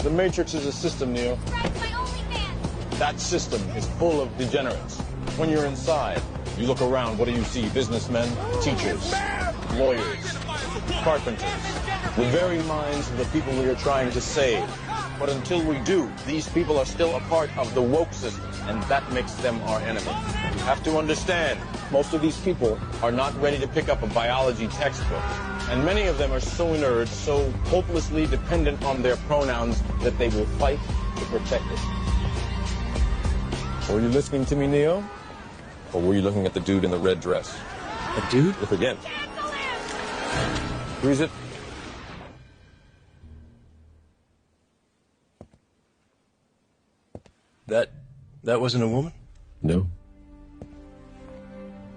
The Matrix is a system, Neo. Subscribe to my OnlyFans. That system is full of degenerates. When you're inside, you look around, what do you see? Businessmen, teachers, lawyers, carpenters. The very minds of the people we are trying to save. But until we do, these people are still a part of the woke system, and that makes them our enemy. You have to understand, most of these people are not ready to pick up a biology textbook. And many of them are so inert, so hopelessly dependent on their pronouns that they will fight to protect it. Were you listening to me, Neo? Or were you looking at the dude in the red dress? A dude? Look again. Who is it? That wasn't a woman? No.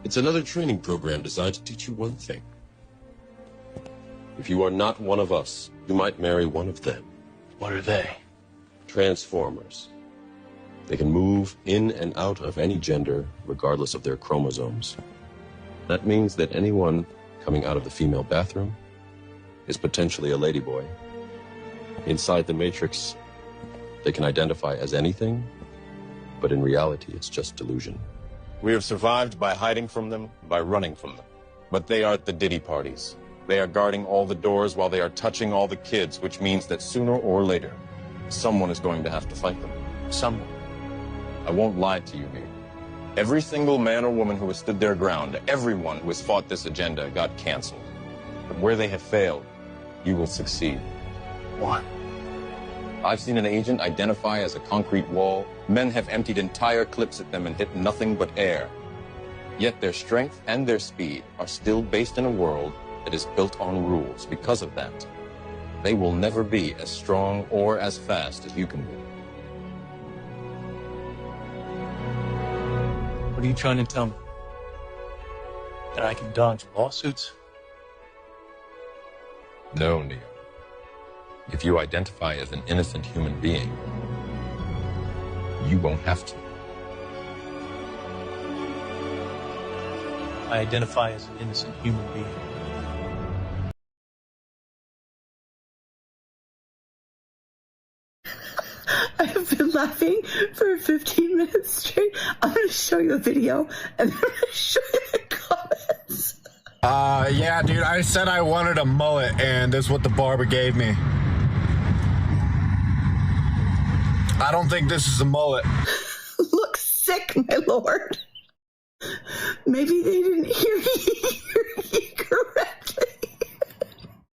It's another training program designed to teach you one thing. If you are not one of us, you might marry one of them. What are they? Transformers. They can move in and out of any gender, regardless of their chromosomes. That means that anyone coming out of the female bathroom is potentially a ladyboy. Inside the Matrix, they can identify as anything, but in reality, it's just delusion. We have survived by hiding from them, by running from them. But they are at the Diddy parties. They are guarding all the doors while they are touching all the kids, which means that sooner or later, someone is going to have to fight them. Someone. I won't lie to you, Neo. Every single man or woman who has stood their ground, everyone who has fought this agenda got canceled. But where they have failed, you will succeed. Why? I've seen an agent identify as a concrete wall. Men have emptied entire clips at them and hit nothing but air. Yet their strength and their speed are still based in a world that is built on rules. Because of that, they will never be as strong or as fast as you can be. What are you trying to tell me? That I can dodge lawsuits? No, Neo. If you identify as an innocent human being, you won't have to. I identify as an innocent human being. I have been laughing for 15 minutes straight. I'm going to show you a video, and then I'm going to show you the comments. Yeah, dude, I said I wanted a mullet, and this is what the barber gave me. I don't think this is a mullet. Looks sick, my lord. Maybe they didn't hear you correctly.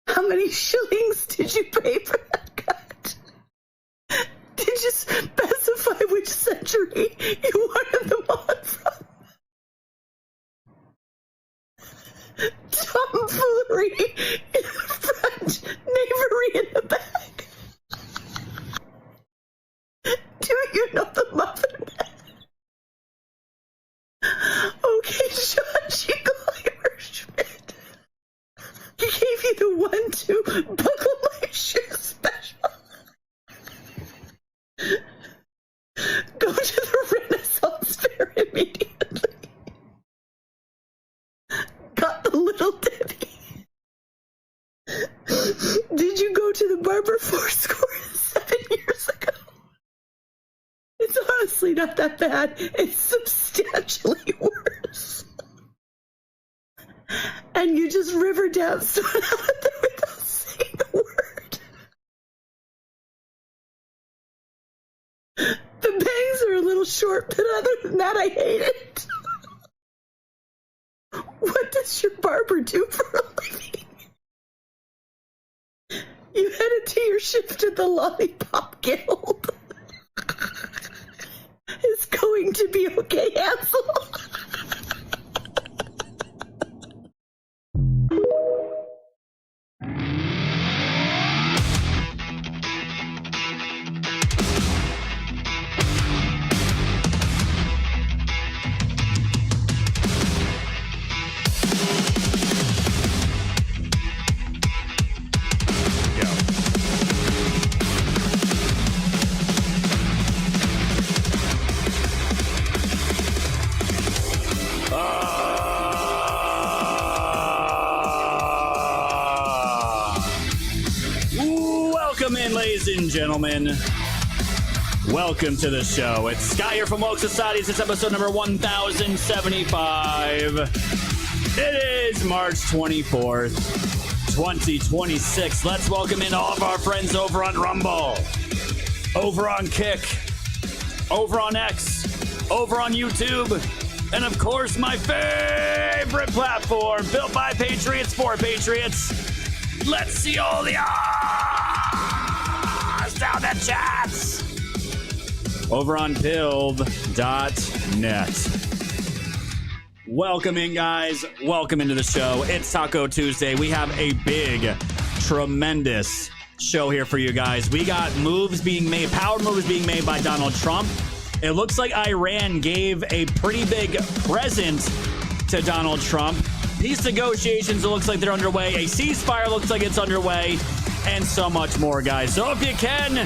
How many shillings did you pay for that cut? Did you specify which century you wanted them on from? Tomfoolery in the front, knavery in the back. Do you know the muffin man? Okay, Judge Schmidt. He gave you the 1-2 buckle my shoe special. Go to the Renaissance Fair immediately. Got the little Debbie. Did you go to the Barber 7 years ago? It's honestly not that bad. It's substantially worse. And you just river danced out of there without saying the word. The bangs are a little short, but other than that, I hate it. What does your barber do for a living? You headed to your shift at the Lollipop Guild. It's going to be okay, Hansel. Welcome in, ladies and gentlemen. Welcome to the show. It's Sky here from Woke Society. This is episode number 1075. It is March 24th, 2026. Let's welcome in all of our friends over on Rumble, over on Kick, over on X, over on YouTube, and of course, my favorite platform, built by Patriots for Patriots. Let's see all the ahs down the chats over on Pilled.net. Welcome in, guys. Welcome into the show. It's Taco Tuesday. We have a big, tremendous show here for you guys. We got moves being made, power moves being made by Donald Trump. It looks like Iran gave a pretty big present to Donald Trump. Peace negotiations, it looks like they're underway. A ceasefire looks like it's underway. And so much more, guys. So if you can,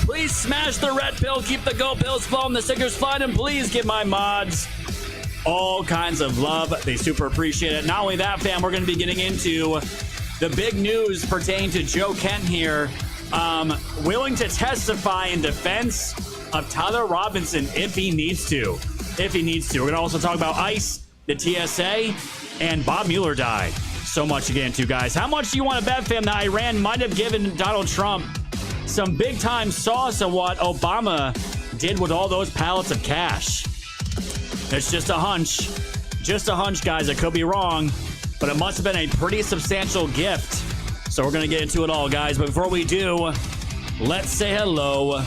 please smash the red pill. Keep the gold pills flowing, the stickers flying. And please give my mods all kinds of love. They super appreciate it. Not only that, fam, we're going to be getting into the big news pertaining to Joe Kent here. Willing to testify in defense of Tyler Robinson if he needs to. If he needs to. We're going to also talk about ICE, the TSA, and Bob Mueller died. So much to get into, guys. How much do you want to bet, fam, that Iran might have given Donald Trump some big time sauce of what Obama did with all those pallets of cash? It's just a hunch. Just a hunch, guys. I could be wrong, but it must have been a pretty substantial gift. So we're going to get into it all, guys. But before we do, let's say hello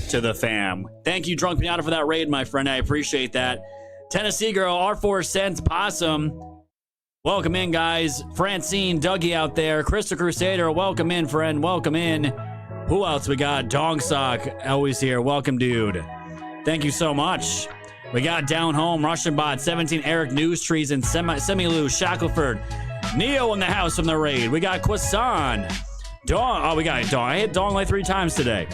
to the fam. Thank you, Drunk Pinata, for that raid, my friend. I appreciate that. Tennessee Girl, R4 Cents Possum. Welcome in, guys. Francine, Dougie out there. Crystal Crusader, welcome in, friend. Welcome in. Who else we got? Dong Sock, always here. Welcome, dude. Thank you so much. We got Down Home, Russian Bot, 17, Eric News Trees, and Semi-Lou, Shackleford. Neo in the house from the raid. We got Kwasan. Dong. Oh, we got Dong. I hit Dong like 3 times today.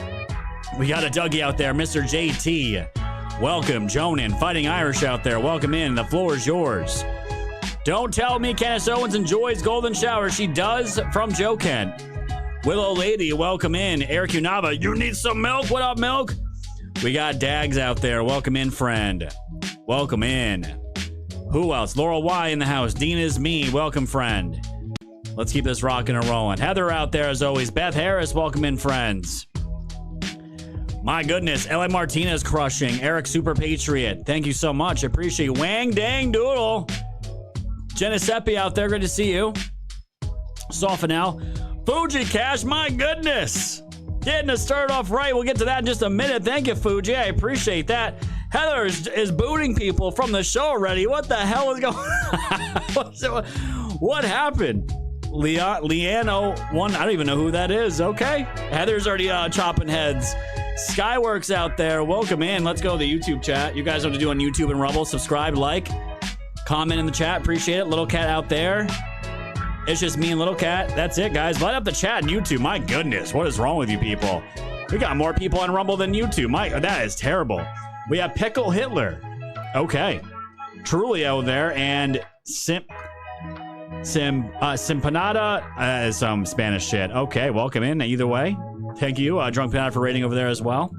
We got a Dougie out there, Mr. JT. Welcome, Jonan, Fighting Irish out there. Welcome in. The floor is yours. Don't tell me Candace Owens enjoys Golden Shower. She does, from Joe Kent. Willow Lady, welcome in. Eric Unava, you need some milk? What up, milk? We got Dags out there. Welcome in, friend. Welcome in. Who else? Laurel Y in the house. Dean is me. Welcome, friend. Let's keep this rocking and rolling. Heather out there, as always. Beth Harris, welcome in, friends. My goodness, L.A. Martinez crushing. Eric Super Patriot, thank you so much. Appreciate you. Wang Dang Doodle. Geneseppe out there, good to see you. Soften now. Fuji Cash, my goodness. Getting us started off right. We'll get to that in just a minute. Thank you, Fuji. I appreciate that. Heather is booting people from the show already. What the hell is going on? What happened? Leano one. I don't even know who that is. Okay. Heather's already chopping heads. Skyworks out there, welcome in. Let's go to the YouTube chat. You guys know what to do on YouTube and Rumble. Subscribe, like, comment in the chat. Appreciate it. Little Cat out there. It's just me and Little Cat. That's it, guys. Light up the chat in YouTube. My goodness, what is wrong with you people? We got more people on Rumble than YouTube. That is terrible. We have Pickle Hitler. Okay. Trulio there, and Simpanada, some Spanish shit. Okay, welcome in either way. Thank you, Drunk Pinata, for rating over there as well.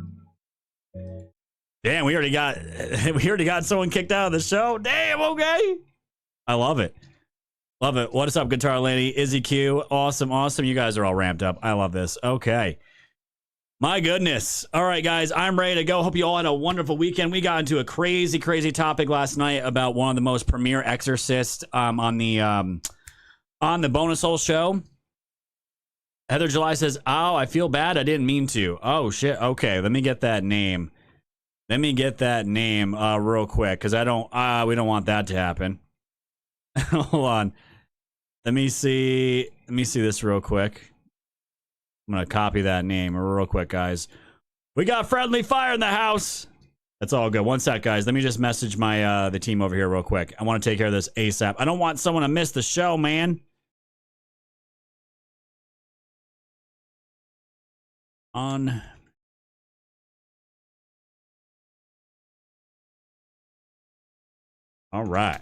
Damn, we already got someone kicked out of the show. Damn, okay. I love it. Love it. What is up, Guitar Lady? Izzy Q. Awesome, awesome. You guys are all ramped up. I love this. Okay. My goodness. All right, guys, I'm ready to go. Hope you all had a wonderful weekend. We got into a crazy, crazy topic last night about one of the most premier exorcists on the Bonus Hole show. Heather July says, "Oh, I feel bad. I didn't mean to." Oh shit. Okay, let me get that name. Real quick, because we don't want that to happen. Hold on. Let me see this real quick. I'm gonna copy that name real quick, guys. We got Friendly Fire in the house. That's all good. One sec, guys. Let me just message my the team over here real quick. I want to take care of this ASAP. I don't want someone to miss the show, man. On. All right.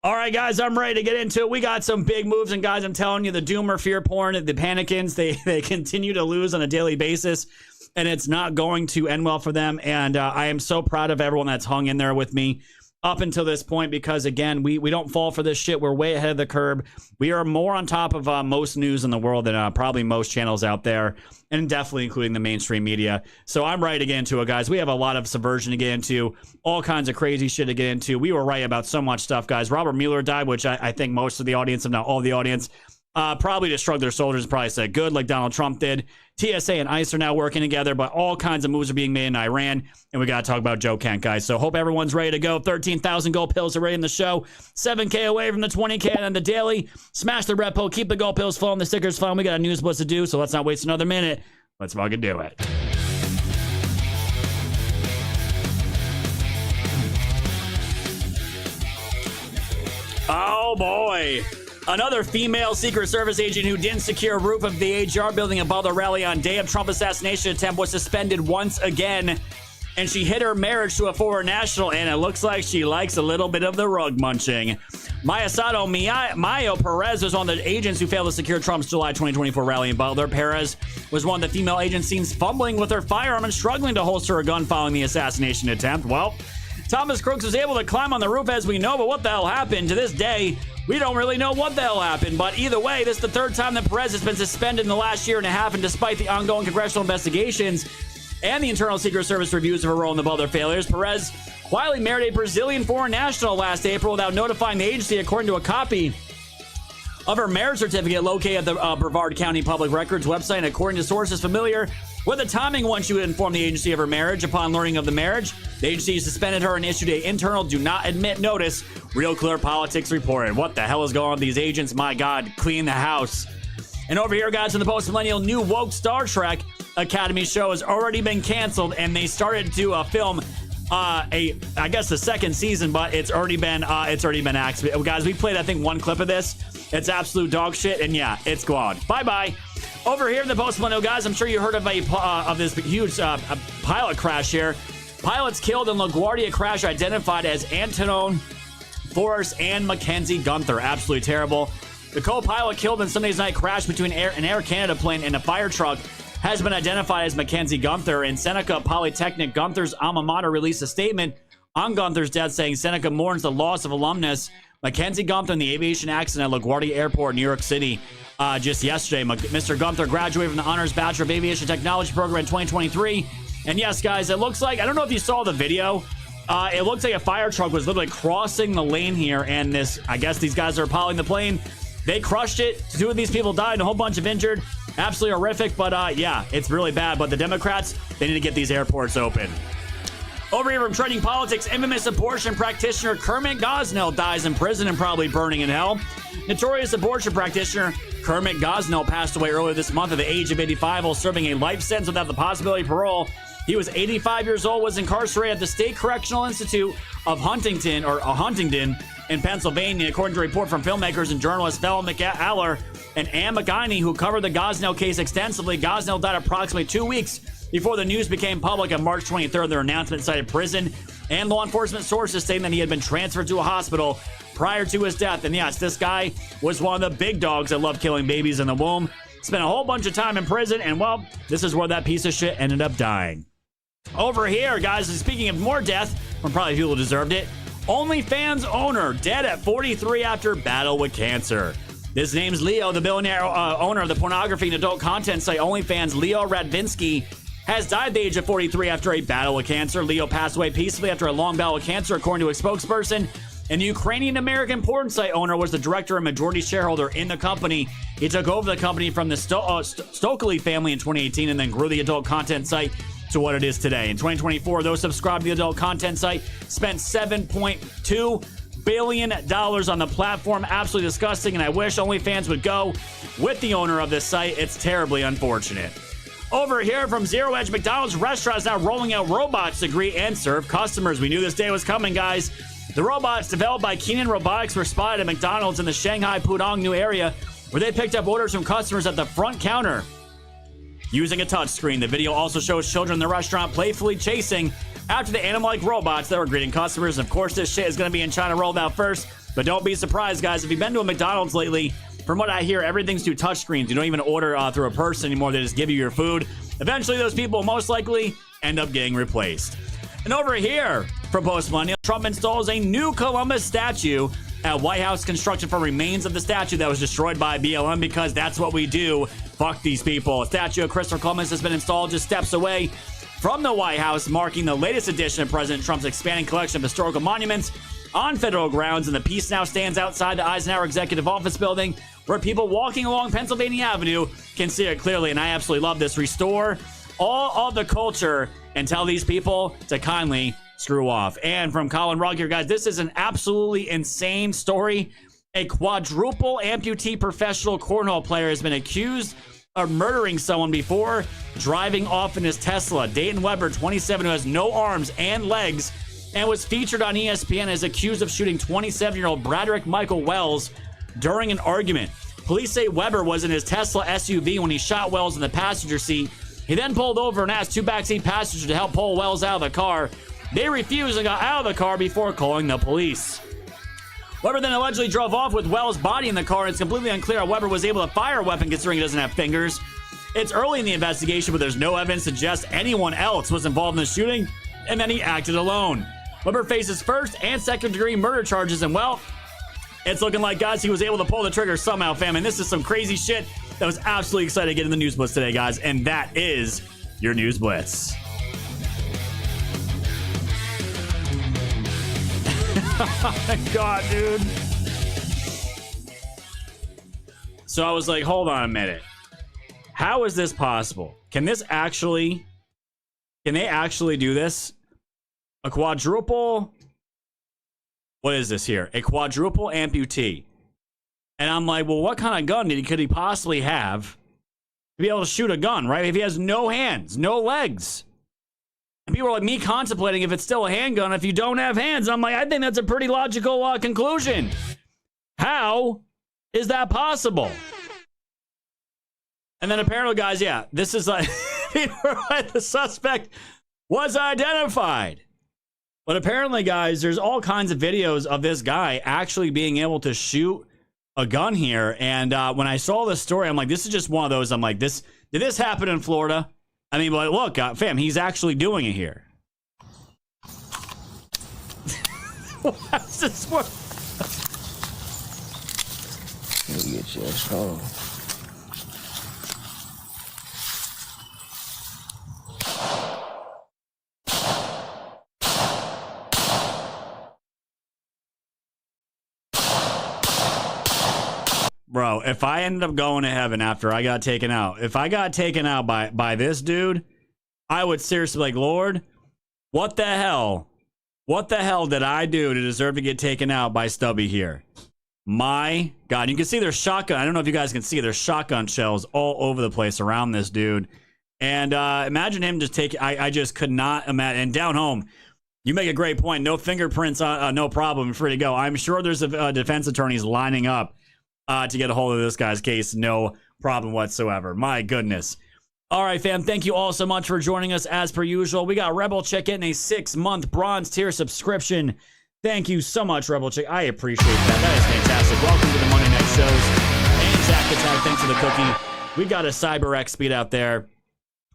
All right, guys, I'm ready to get into it. We got some big moves, and guys, I'm telling you, the doomer fear porn, the panicans, they continue to lose on a daily basis, and it's not going to end well for them. And I am so proud of everyone that's hung in there with me up until this point, because again, we don't fall for this shit. We're way ahead of the curve. We are more on top of most news in the world than probably most channels out there, and definitely including the mainstream media. So I'm ready to get into it, guys. We have a lot of subversion to get into, all kinds of crazy shit to get into. We were right about so much stuff, guys. Robert Mueller died, which I think most of the audience, if not all of the audience, probably just shrugged their shoulders and probably said good, like Donald Trump did. TSA and ICE are now working together, but all kinds of moves are being made in Iran, and we got to talk about Joe Kent, guys. So hope everyone's ready to go. 13,000 gold pills already in the show. 7K away from the 20K on the daily. Smash the repo, keep the gold pills flowing, the stickers flowing. We got a news blitz to do, so let's not waste another minute. Let's fucking do it. Oh, boy. Another female Secret Service agent who didn't secure a roof of the HR building above the rally on day of Trump assassination attempt was suspended once again. And she hid her marriage to a former national, and it looks like she likes a little bit of the rug munching. Mayo Perez was one of the agents who failed to secure Trump's July 2024 rally in Butler. Perez was one of the female agents seen fumbling with her firearm and struggling to holster a gun following the assassination attempt. Well, Thomas Crooks was able to climb on the roof, as we know, but what the hell happened? To this day, we don't really know what the hell happened, but either way, this is the third time that Perez has been suspended in the last year and a half, and despite the ongoing congressional investigations and the internal Secret Service reviews of her role in the Butler failures, Perez quietly married a Brazilian foreign national last April without notifying the agency, according to a copy of her marriage certificate located at the Brevard County Public Records website. And according to sources familiar with the timing when she would inform the agency of her marriage, upon learning of the marriage, the agency suspended her and issued an internal do not admit notice, Real Clear Politics reported. What the hell is going on with these agents? My God, clean the house. And over here, guys, in the post-millennial new woke Star Trek Academy show has already been canceled, and they started to film I guess the second season, but it's already been axed. Guys, we played I think one clip of this. It's absolute dog shit, and yeah, it's gone. Bye. Over here in the post-millennial, guys, I'm sure you heard of this huge pilot crash here. Pilots killed in LaGuardia crash identified as Antonin Forrest and Mackenzie Gunther. Absolutely terrible. The co-pilot killed in Sunday's night crash between an Air Canada plane and a fire truck has been identified as Mackenzie Gunther. In Seneca Polytechnic, Gunther's alma mater released a statement on Gunther's death, saying Seneca mourns the loss of alumnus Mackenzie Gunther in the aviation accident at LaGuardia Airport, New York City, just yesterday. Mr. Gunther graduated from the Honors Bachelor of Aviation Technology program in 2023. And yes, guys, it looks like, I don't know if you saw the video, it looks like a fire truck was literally crossing the lane here, and I guess these guys are piloting the plane. They crushed it. 2 of these people died and a whole bunch of injured. Absolutely horrific, but yeah, it's really bad. But the Democrats, they need to get these airports open. Over here from Trading Politics, infamous abortion practitioner Kermit Gosnell dies in prison and probably burning in hell. Notorious abortion practitioner Kermit Gosnell passed away earlier this month at the age of 85 while serving a life sentence without the possibility of parole. He was 85 years old, was incarcerated at the State Correctional Institute of Huntington in Pennsylvania. According to a report from filmmakers and journalists Phil McAller and Ann McGiney, who covered the Gosnell case extensively, Gosnell died approximately 2 weeks before the news became public on March 23rd. Their announcement cited prison and law enforcement sources stating that he had been transferred to a hospital prior to his death. And yes, this guy was one of the big dogs that loved killing babies in the womb. Spent a whole bunch of time in prison, and well, this is where that piece of shit ended up dying. Over here, guys, speaking of more death from probably people who deserved it, OnlyFans owner dead at 43 after battle with cancer. His name's Leo, the billionaire owner of the pornography and adult content site OnlyFans. Leo Radvinsky has died at the age of 43 after a battle with cancer. Leo passed away peacefully after a long battle with cancer, according to a spokesperson. And the Ukrainian-American porn site owner was the director and majority shareholder in the company. He took over the company from the Stokely family in 2018 and then grew the adult content site to what it is today. In 2024, those subscribed to the adult content site spent $7.2 billion on the platform. Absolutely disgusting, and I wish OnlyFans would go with the owner of this site. It's terribly unfortunate. Over here from Zero Edge, McDonald's restaurant is now rolling out robots to greet and serve customers. We knew this day was coming, guys. The robots developed by Keenan Robotics were spotted at McDonald's in the Shanghai Pudong new area, where they picked up orders from customers at the front counter using a touchscreen. The video also shows children in the restaurant playfully chasing after the animal-like robots that were greeting customers. Of course, this shit is going to be in China rolled out first. But don't be surprised, guys. If you've been to a McDonald's lately, from what I hear, everything's through touchscreens. You don't even order through a purse anymore. They just give you your food. Eventually, those people most likely end up getting replaced. And over here, from Post Millennial, Trump installs a new Columbus statue at White House, construction for remains of the statue that was destroyed by BLM, because that's what we do. Fuck these people. A statue of Christopher Columbus has been installed just steps away from the White House, marking the latest edition of President Trump's expanding collection of historical monuments on federal grounds. And the piece now stands outside the Eisenhower Executive Office building, where people walking along Pennsylvania Avenue can see it clearly. And I absolutely love this. Restore all of the culture and tell these people to kindly screw off. And from Colin Rugg here, guys, this is an absolutely insane story. A quadruple amputee professional cornhole player has been accused of murdering someone before driving off in his Tesla. Dayton Weber, 27, who has no arms and legs, and was featured on ESPN as accused of shooting 27-year-old Braderick Michael Wells during an argument. Police say Weber was in his Tesla SUV when he shot Wells in the passenger seat. He then pulled over and asked two backseat passengers to help pull Wells out of the car. They refused and got out of the car before calling the police. Weber then allegedly drove off with Wells' body in the car, and it's completely unclear how Weber was able to fire a weapon considering he doesn't have fingers. It's early in the investigation, but there's no evidence to suggest anyone else was involved in the shooting, and then he acted alone. Weber faces first and second degree murder charges, and well, it's looking like, guys, he was able to pull the trigger somehow, fam, and this is some crazy shit that was absolutely excited to get in the News Blitz today, guys, and that is your News Blitz. Oh my God, dude. So I was like, hold on a minute. How is this possible? Can they actually do this? A quadruple, what is this here? A quadruple amputee. And I'm like, well, what kind of gun could he possibly have to be able to shoot a gun, right? If he has no hands, no legs. And people are like me contemplating if it's still a handgun if you don't have hands. And I'm like, I think that's a pretty logical conclusion. How is that possible? And then apparently, guys, yeah, this is like the suspect was identified. But apparently, guys, there's all kinds of videos of this guy actually being able to shoot a gun here. And when I saw this story, I'm like, this is just one of those. I'm like, did this happen in Florida? I mean, but look, fam, he's actually doing it here. How's this work? Let me get your phone. Bro, if I ended up going to heaven after I got taken out, if I got taken out by this dude, I would seriously be like, Lord, what the hell did I do to deserve to get taken out by Stubby here? My God, you can see there's shotgun. I don't know if you guys can see, there's shotgun shells all over the place around this dude. And imagine him just taking, I just could not imagine. And down home, you make a great point. No fingerprints, no problem, free to go. I'm sure there's defense attorneys lining up to get a hold of this guy's case. No problem whatsoever. My goodness. All right, fam. Thank you all so much for joining us as per usual. We got Rebel Chick getting a 6-month bronze tier subscription. Thank you so much, Rebel Chick. I appreciate that. That is fantastic. Welcome to the Monday Night Shows. And Jack Attack, thanks for the cookie. We got a CyberX speed out there.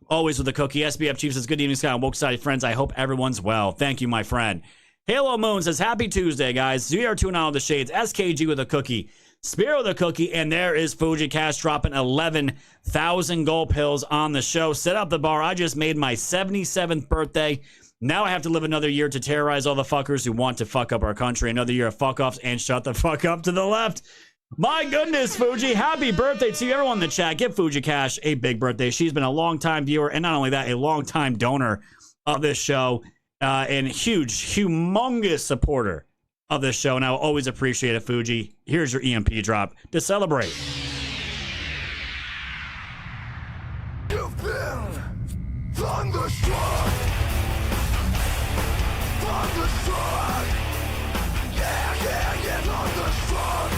Always with the cookie. SBF Chief says, good evening, Sky and Woke Society friends. I hope everyone's well. Thank you, my friend. Halo Moon says, happy Tuesday, guys. ZR2 out of the shades. SKG with a cookie. Spiro the cookie, and there is Fuji Cash dropping 11,000 gold pills on the show. Set up the bar. I just made my 77th birthday. Now I have to live another year to terrorize all the fuckers who want to fuck up our country. Another year of fuck-offs and shut the fuck up to the left. My goodness, Fuji. Happy birthday to you. Everyone in the chat, give Fuji Cash a big birthday. She's been a long-time viewer, and not only that, a long-time donor of this show, and humongous supporter of this show, and I will always appreciate it, Fuji. Here's your EMP drop to celebrate. You've been thunderstruck. Thunderstruck. Yeah, thunderstruck.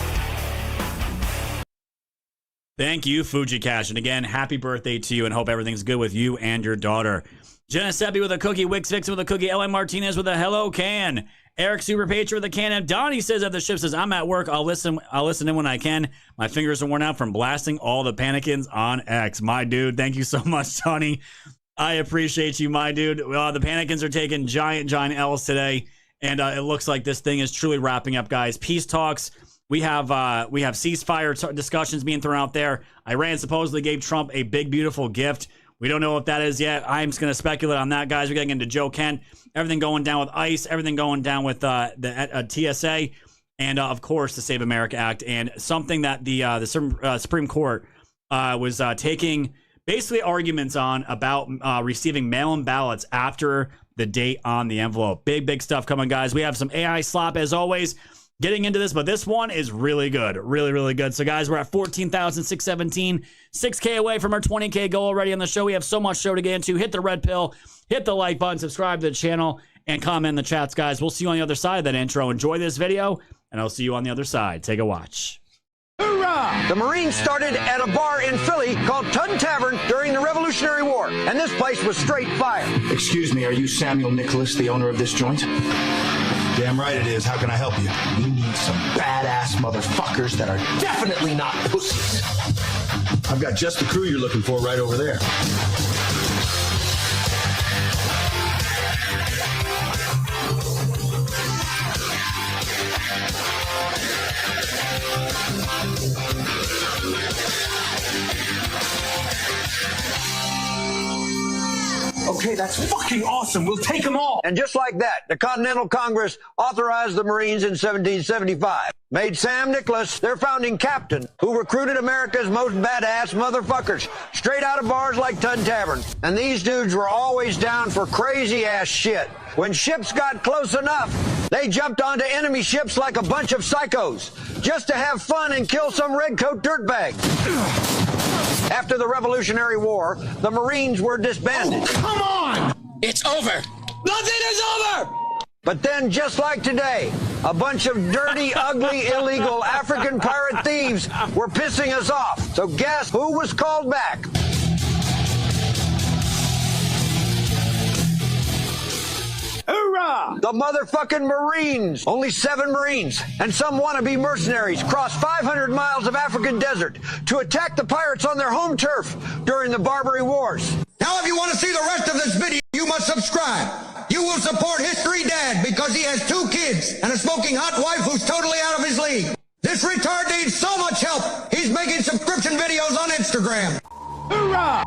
Thank you, Fuji Cash. And again, happy birthday to you, and hope everything's good with you and your daughter. Jenna Seppi with a cookie, Wix Vixen with a cookie, Ellen Martinez with a hello can, Eric Super Patriot with a cannon. Donnie says that the ship says, I'm at work. I'll listen in when I can. My fingers are worn out from blasting all the panicins on X. My dude, thank you so much, Donnie. I appreciate you, my dude. The panicins are taking giant L's today, and it looks like this thing is truly wrapping up, guys. Peace talks. We have ceasefire discussions being thrown out there. Iran supposedly gave Trump a big, beautiful gift. We don't know what that is yet. I'm just going to speculate on that, guys. We're getting into Joe Kent. Everything going down with ICE. Everything going down with the TSA. And, of course, the Save America Act. And something that the Supreme Court was taking basically arguments on about receiving mail-in ballots after the date on the envelope. Big stuff coming, guys. We have some AI slop, as always, getting into this, but this one is really good. Really good. So, guys, we're at 14,617, 6K away from our 20K goal already on the show. We have so much show to get into. Hit the red pill, hit the like button, subscribe to the channel, and comment in the chats, guys. We'll see you on the other side of that intro. Enjoy this video, and I'll see you on the other side. Take a watch. Hoorah! The Marines started at a bar in Philly called Tun Tavern during the Revolutionary War, and this place was straight fire. Excuse me, are you Samuel Nicholas, the owner of this joint? Damn right it is. How can I help you? We need some badass motherfuckers that are definitely not pussies. I've got just the crew you're looking for right over there. Okay, that's fucking awesome. We'll take them all. And just like that, the Continental Congress authorized the Marines in 1775, made Sam Nicholas their founding captain, who recruited America's most badass motherfuckers straight out of bars like Tun Tavern. And these dudes were always down for crazy ass shit. When ships got close enough, they jumped onto enemy ships like a bunch of psychos, just to have fun and kill some redcoat dirtbags. After the Revolutionary War, the Marines were disbanded. Oh, come on! It's over. Nothing is over! But then, just like today, a bunch of dirty, ugly, illegal African pirate thieves were pissing us off. So guess who was called back? Hoorah! The motherfucking Marines. Only 7 Marines and some wannabe mercenaries crossed 500 miles of African desert to attack the pirates on their home turf during the Barbary Wars. Now, if you want to see the rest of this video, you must subscribe. You will support History Dad because he has 2 kids and a smoking hot wife who's totally out of his league. This retard needs so much help, he's making subscription videos on Instagram. Hoorah!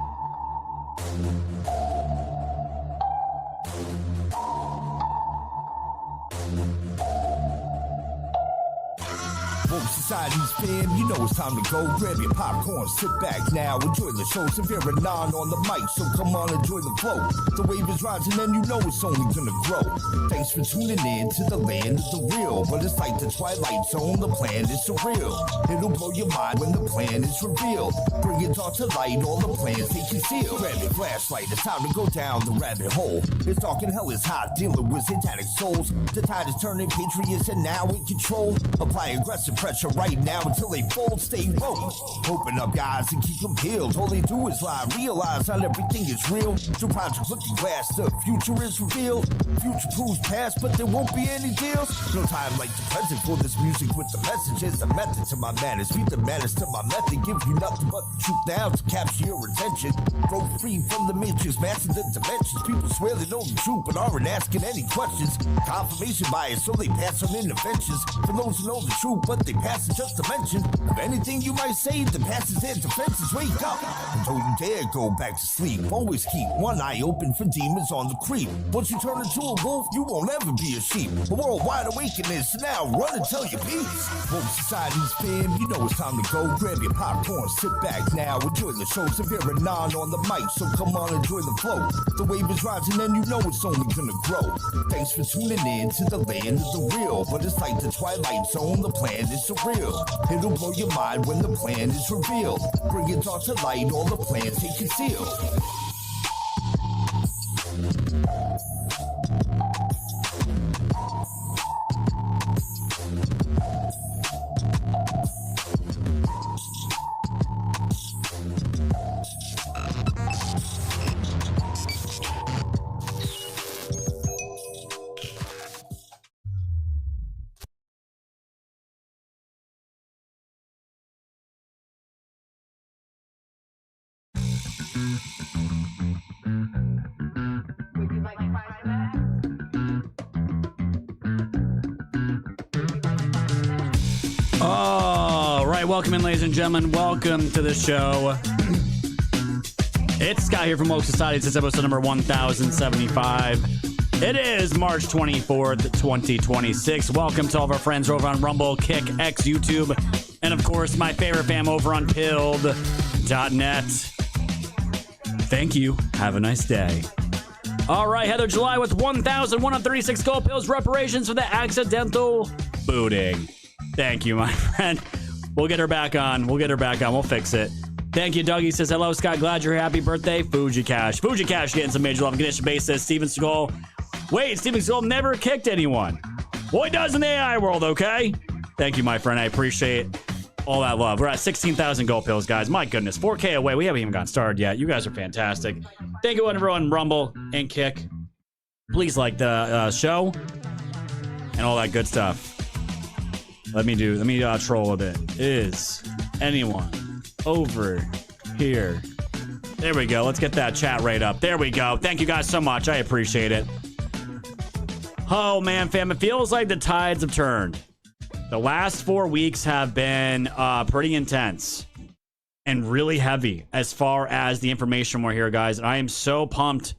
Woke Society's fam, you know it's time to go. Grab your popcorn, sit back now, enjoy the show. Severe and non on the mic, so come on, enjoy the flow. The wave is rising and you know it's only gonna grow. Thanks for tuning in to the land of the real. But it's like the Twilight Zone, the plan is surreal. It'll blow your mind when the plan is revealed. Bring it all to light, all the plans they conceal. Grab your flashlight, it's time to go down the rabbit hole. It's dark and hell is hot, dealing with satanic souls. The tide is turning, patriots are now in control. Apply aggressive pressure right now until they fold, stay woke. Open up, guys, and keep them peeled. All they do is lie, realize not everything is real. Through Project Looking Glass, the future is revealed. Future proves past, but there won't be any deals. No time like the present for this music with the messages. The method to my madness, beat the madness to my method. Give you nothing but the truth now to capture your attention. Broke free from the matrix, master the dimensions. People swear they know the truth, but aren't asking any questions. Confirmation bias, so they pass on interventions. For those who know the truth, but they pass it just to mention. Of anything you might say, the passes their defenses. Wake up, and don't you dare go back to sleep. Always keep one eye open for demons on the creep. Once you turn into a wolf, you won't ever be a sheep. A worldwide awakening, so now run and tell your peace. Woke Society's fam, you know it's time to go. Grab your popcorn, sit back now, enjoy the show. Severe and non on the mic, so come on, enjoy the flow. The wave is rising and you know it's only gonna grow. Thanks for tuning in to the land of the real. But it's like the Twilight Zone, the plan is surreal. It'll blow your mind when the plan is revealed. Bring it all to light, all the plans they conceal. All right, welcome in, ladies and gentlemen. Welcome to the show. It's Scott here from Woke Society. It's episode number 1075. It is March 24th, 2026. Welcome to all of our friends over on Rumble, Kick, X, YouTube, and of course, my favorite fam over on Pilled.net. Thank you. Have a nice day. All right, Heather July with 1,136 gold pills, reparations for the accidental booting. Thank you, my friend. We'll get her back on. We'll fix it. Thank you, Dougie says, hello, Scott. Glad you're here. Happy birthday, Fuji Cash. Fuji Cash getting some major love. Ganesh Base says, Steven Seagal. Wait, Steven Seagal never kicked anyone. Well, he does in the AI world, okay? Thank you, my friend. I appreciate all that love. We're at 16,000 gold pills, guys. My goodness, 4K away. We haven't even gotten started yet. You guys are fantastic. Thank you, everyone, Rumble and Kick. Please like the show and all that good stuff. Let me troll a bit. Is anyone over here? There we go. Let's get that chat rate up. There we go. Thank you guys so much. I appreciate it. Oh, man, fam. It feels like the tides have turned. The last 4 weeks have been pretty intense and really heavy as far as the information we're here, guys. And I am so pumped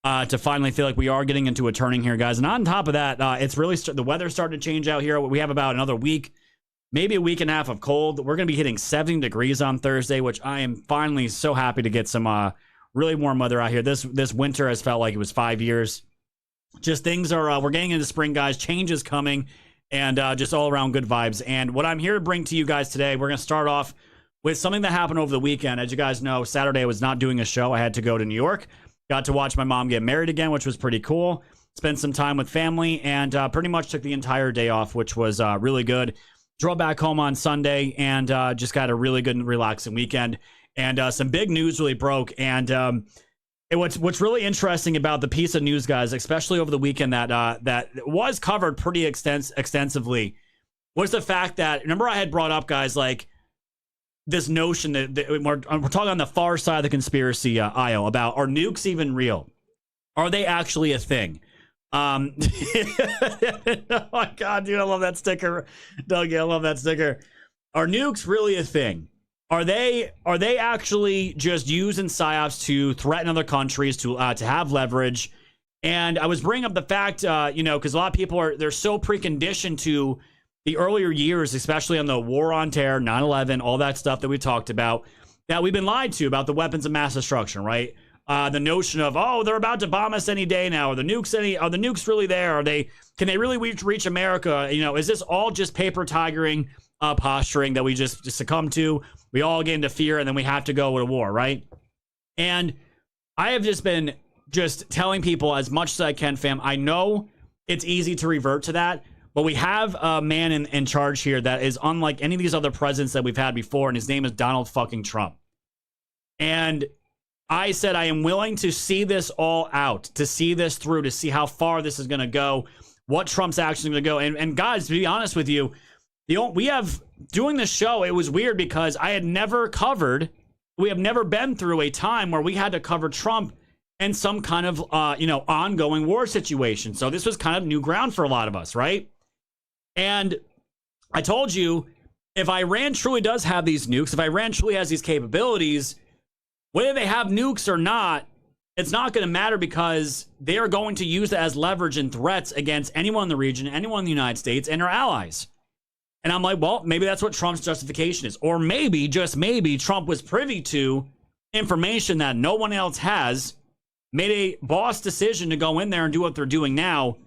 to finally feel like we are getting into a turning here, guys. And on top of that, it's really the weather's starting to change out here. We have about another week, maybe a week and a half of cold. We're going to be hitting 70 degrees on Thursday, which I am finally so happy to get some really warm weather out here. This winter has felt like it was 5 years. Just things are, we're getting into spring, guys. Change is coming, and just all around good vibes. And what I'm here to bring to you guys today, we're going to start off with something that happened over the weekend. As you guys know, Saturday I was not doing a show. I had to go to New York. Got to watch my mom get married again, which was pretty cool. Spent some time with family, and pretty much took the entire day off, which was really good. Drove back home on Sunday, and just got a really good and relaxing weekend. And some big news really broke. And what's really interesting about the piece of news, guys, especially over the weekend that was covered pretty extensively, was the fact that, remember I had brought up, guys, like, this notion that we're talking on the far side of the conspiracy aisle about, are nukes even real? Are they actually a thing? Oh my God, dude, I love that sticker. Dougie, I love that sticker. Are nukes really a thing? Are they actually just used in psyops to threaten other countries, to have leverage? And I was bringing up the fact, because a lot of people they're so preconditioned to the earlier years, especially on the war on terror, 9/11, all that stuff that we talked about, that we've been lied to about the weapons of mass destruction, right? The notion of, oh, they're about to bomb us any day now. Are the nukes really there? Can they really reach America? Is this all just paper tigering, posturing that we just succumb to? We all get into fear, and then we have to go to war, right? And I have just been telling people as much as I can, fam. I know it's easy to revert to that, but we have a man in charge here that is unlike any of these other presidents that we've had before, and his name is Donald fucking Trump. And I said I am willing to see this all out, to see this through, to see how far this is going to go, what Trump's actually going to go. And guys, to be honest with you, doing this show, it was weird because we have never been through a time where we had to cover Trump and some kind of, ongoing war situation. So this was kind of new ground for a lot of us, right? And I told you, if Iran truly does have these nukes, if Iran truly has these capabilities, whether they have nukes or not, it's not going to matter because they are going to use it as leverage and threats against anyone in the region, anyone in the United States, and our allies. And I'm like, well, maybe that's what Trump's justification is. Or maybe, just maybe, Trump was privy to information that no one else has, made a boss decision to go in there and do what they're doing now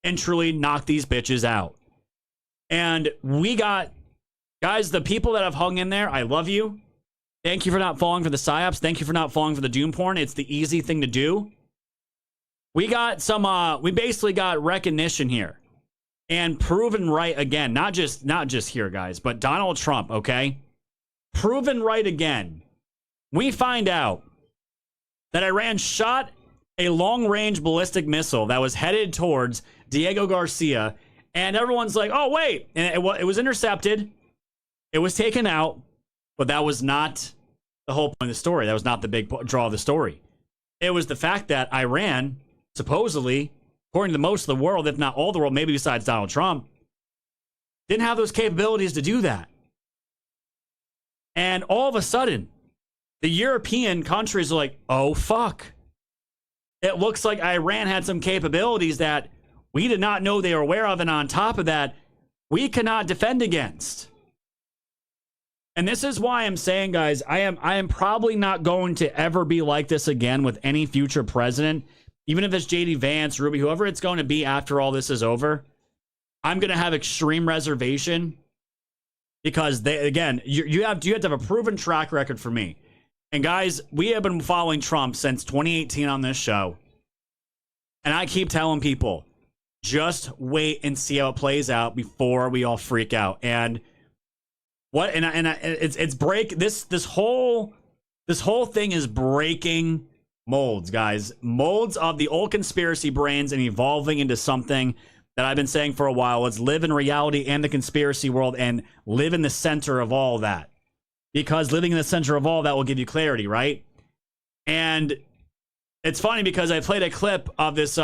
and truly knock these bitches out. And we got, guys, the people that have hung in there, I love you. Thank you for not falling for the psyops. Thank you for not falling for the doom porn. It's the easy thing to do. We got we basically got recognition here and proven right again. Not just here, guys, but Donald Trump, okay? Proven right again. We find out that Iran shot a long-range ballistic missile that was headed towards Diego Garcia, and everyone's like, oh, wait. And it was intercepted. It was taken out, but that was not the whole point of the story. That was not the big draw of the story. It was the fact that Iran, supposedly, according to most of the world, if not all the world, maybe besides Donald Trump, didn't have those capabilities to do that. And all of a sudden, the European countries are like, oh, fuck. It looks like Iran had some capabilities that we did not know they were aware of. And on top of that, we cannot defend against. And this is why I'm saying, guys, I am probably not going to ever be like this again with any future president, even if it's JD Vance, Ruby, whoever it's going to be after all this is over. I'm going to have extreme reservation because they, again, you have to have a proven track record for me. And guys, we have been following Trump since 2018 on this show. And I keep telling people, just wait and see how it plays out before we all freak out. And what it's break this whole thing is breaking molds, guys. Molds of the old conspiracy brains and evolving into something that I've been saying for a while. Let's live in reality and the conspiracy world and live in the center of all that. Because living in the center of all that will give you clarity, right? And it's funny because I played a clip of this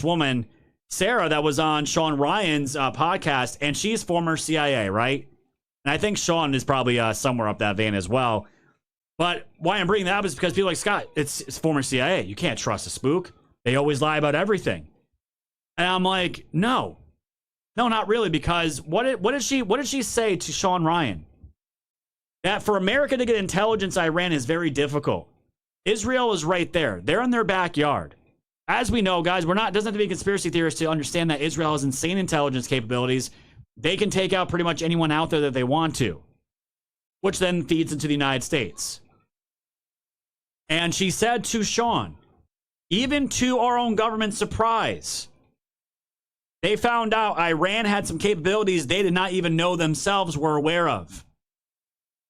woman, Sarah, that was on Sean Ryan's podcast, and she's former CIA, right? And I think Sean is probably somewhere up that vein as well. But why I'm bringing that up is because people are like, Scott, it's former CIA. You can't trust a spook. They always lie about everything. And I'm like, no, not really, because what did she say to Sean Ryan? That for America to get intelligence, Iran is very difficult. Israel is right there. They're in their backyard. As we know, guys, doesn't have to be a conspiracy theorist to understand that Israel has insane intelligence capabilities. They can take out pretty much anyone out there that they want to, which then feeds into the United States. And she said to Sean, even to our own government's surprise, they found out Iran had some capabilities they did not even know themselves were aware of.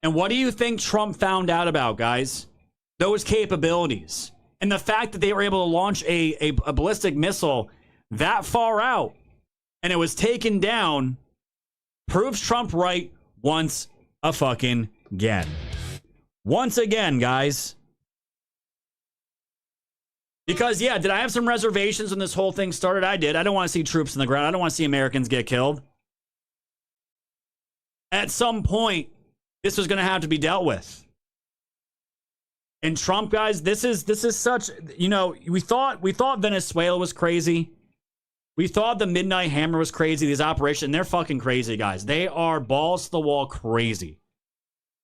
And what do you think Trump found out about, guys? Those capabilities. And the fact that they were able to launch a ballistic missile that far out and it was taken down proves Trump right once again. Once again, guys. Because, yeah, did I have some reservations when this whole thing started? I did. I don't want to see troops in the ground. I don't want to see Americans get killed. At some point, this was going to have to be dealt with. And Trump, guys, this is such, we thought Venezuela was crazy. We thought the Midnight Hammer was crazy, these operations. They're fucking crazy, guys. They are balls to the wall crazy.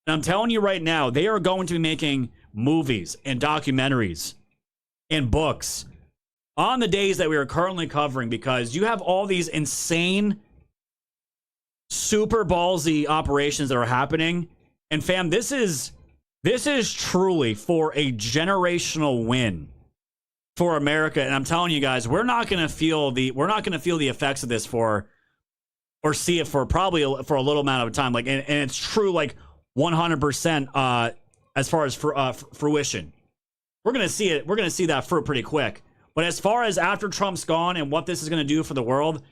And I'm telling you right now, they are going to be making movies and documentaries and books on the days that we are currently covering, because you have all these insane, super ballsy operations that are happening. And fam, this is truly for a generational win for America. And I'm telling you guys, we're not going to feel the effects of this or see it for probably for a little amount of time. Like, and it's true, like 100%, as far as fruition. We're going to see it. We're going to see that fruit pretty quick. But as far as after Trump's gone and what this is going to do for the world,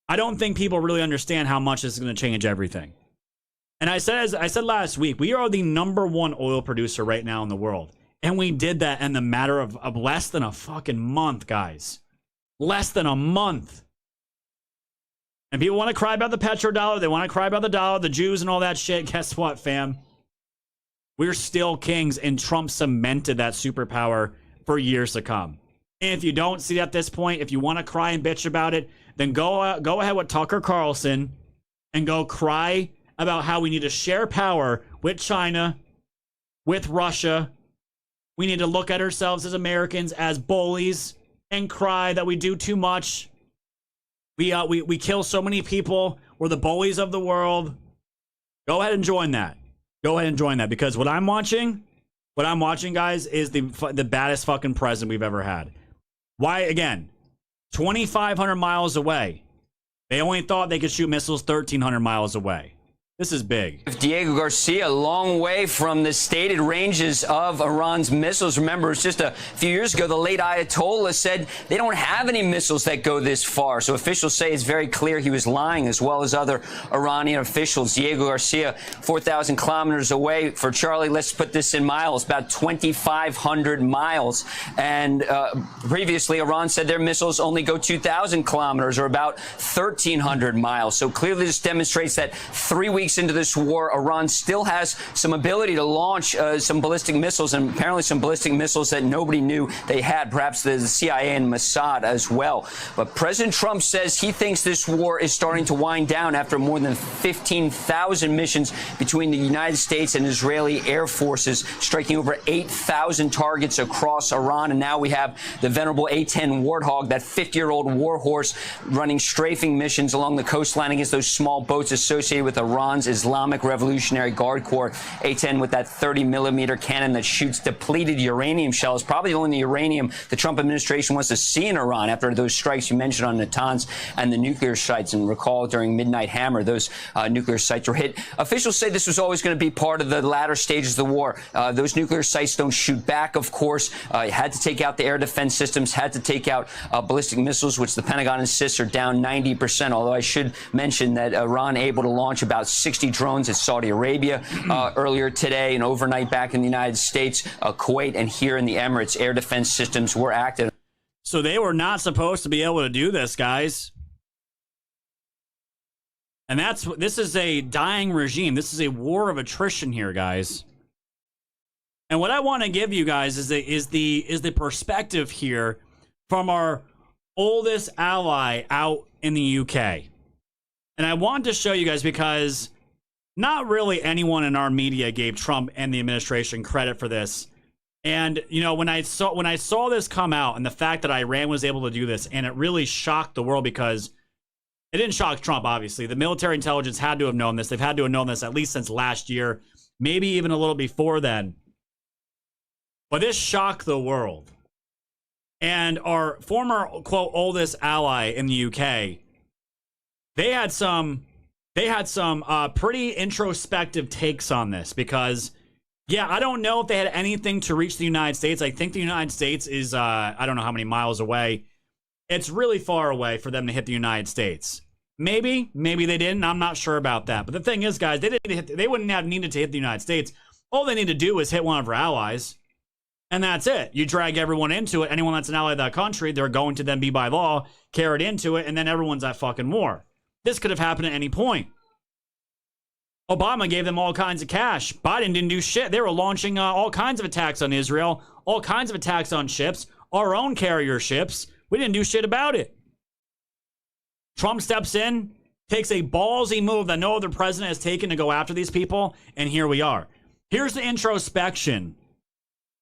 I don't think people really understand how much this is going to change everything. And I said last week, we are the #1 oil producer right now in the world. And we did that in the matter of less than a fucking month, guys. Less than a month. And people want to cry about the petrodollar. They want to cry about the dollar, the Jews, and all that shit. Guess what, fam? We're still kings, and Trump cemented that superpower for years to come. And if you don't see at this point, if you want to cry and bitch about it, then go ahead with Tucker Carlson and go cry about how we need to share power with China, with Russia. We need to look at ourselves as Americans as bullies and cry that we do too much. We kill so many people. We're the bullies of the world. Go ahead and join that. Go ahead and join that, because what I'm watching, guys, is the baddest fucking president we've ever had. Why, again, 2,500 miles away. They only thought they could shoot missiles 1,300 miles away. This is big. Diego Garcia, a long way from the stated ranges of Iran's missiles. Remember, it's just a few years ago, the late Ayatollah said they don't have any missiles that go this far. So officials say it's very clear he was lying, as well as other Iranian officials. Diego Garcia, 4,000 kilometers away. For Charlie, let's put this in miles, about 2,500 miles. And previously, Iran said their missiles only go 2,000 kilometers, or about 1,300 miles. So clearly this demonstrates that 3 weeks into this war, Iran still has some ability to launch some ballistic missiles, and apparently some ballistic missiles that nobody knew they had, perhaps the CIA and Mossad as well. But President Trump says he thinks this war is starting to wind down after more than 15,000 missions between the United States and Israeli air forces, striking over 8,000 targets across Iran. And now we have the venerable A-10 Warthog, that 50-year-old warhorse, running strafing missions along the coastline against those small boats associated with Iran's Islamic Revolutionary Guard Corps. A-10 with that 30-millimeter cannon that shoots depleted uranium shells, probably the only uranium the Trump administration wants to see in Iran after those strikes you mentioned on Natanz and the nuclear sites. And recall during Midnight Hammer, those nuclear sites were hit. Officials say this was always going to be part of the latter stages of the war. Those nuclear sites don't shoot back, of course. Had to take out the air defense systems, had to take out ballistic missiles, which the Pentagon insists are down 90%, although I should mention that Iran able to launch about 60 drones at Saudi Arabia earlier today, and overnight back in the United States, Kuwait, and here in the Emirates, air defense systems were active. So they were not supposed to be able to do this, guys. And this is a dying regime. This is a war of attrition here, guys. And what I want to give you guys is the perspective here from our oldest ally out in the UK. And I want to show you guys because not really anyone in our media gave Trump and the administration credit for this. And, you know, when I saw this come out, and the fact that Iran was able to do this, and it really shocked the world, because it didn't shock Trump, obviously. The military intelligence had to have known this. They've had to have known this at least since last year, maybe even a little before then. But this shocked the world. And our former, quote, oldest ally in the UK, they had some pretty introspective takes on this, because, yeah, I don't know if they had anything to reach the United States. I think the United States is, I don't know how many miles away. It's really far away for them to hit the United States. Maybe they didn't. I'm not sure about that. But the thing is, guys, they wouldn't have needed to hit the United States. All they need to do is hit one of our allies, and that's it. You drag everyone into it. Anyone that's an ally of that country, they're going to then be by law carried into it, and then everyone's at fucking war. This could have happened at any point. Obama gave them all kinds of cash. Biden didn't do shit. They were launching all kinds of attacks on Israel, all kinds of attacks on ships, our own carrier ships. We didn't do shit about it. Trump steps in, takes a ballsy move that no other president has taken to go after these people, and here we are. Here's the introspection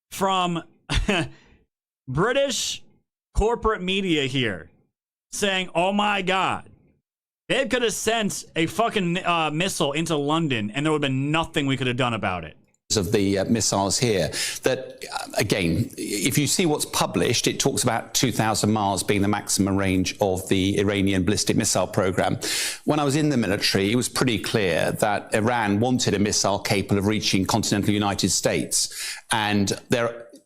from British corporate media here, saying, oh my God, they could have sent a fucking missile into London, and there would have been nothing we could have done about it. Of the missiles here, that again, if you see what's published, it talks about 2,000 miles being the maximum range of the Iranian ballistic missile program. When I was in the military, it was pretty clear that Iran wanted a missile capable of reaching continental United States, and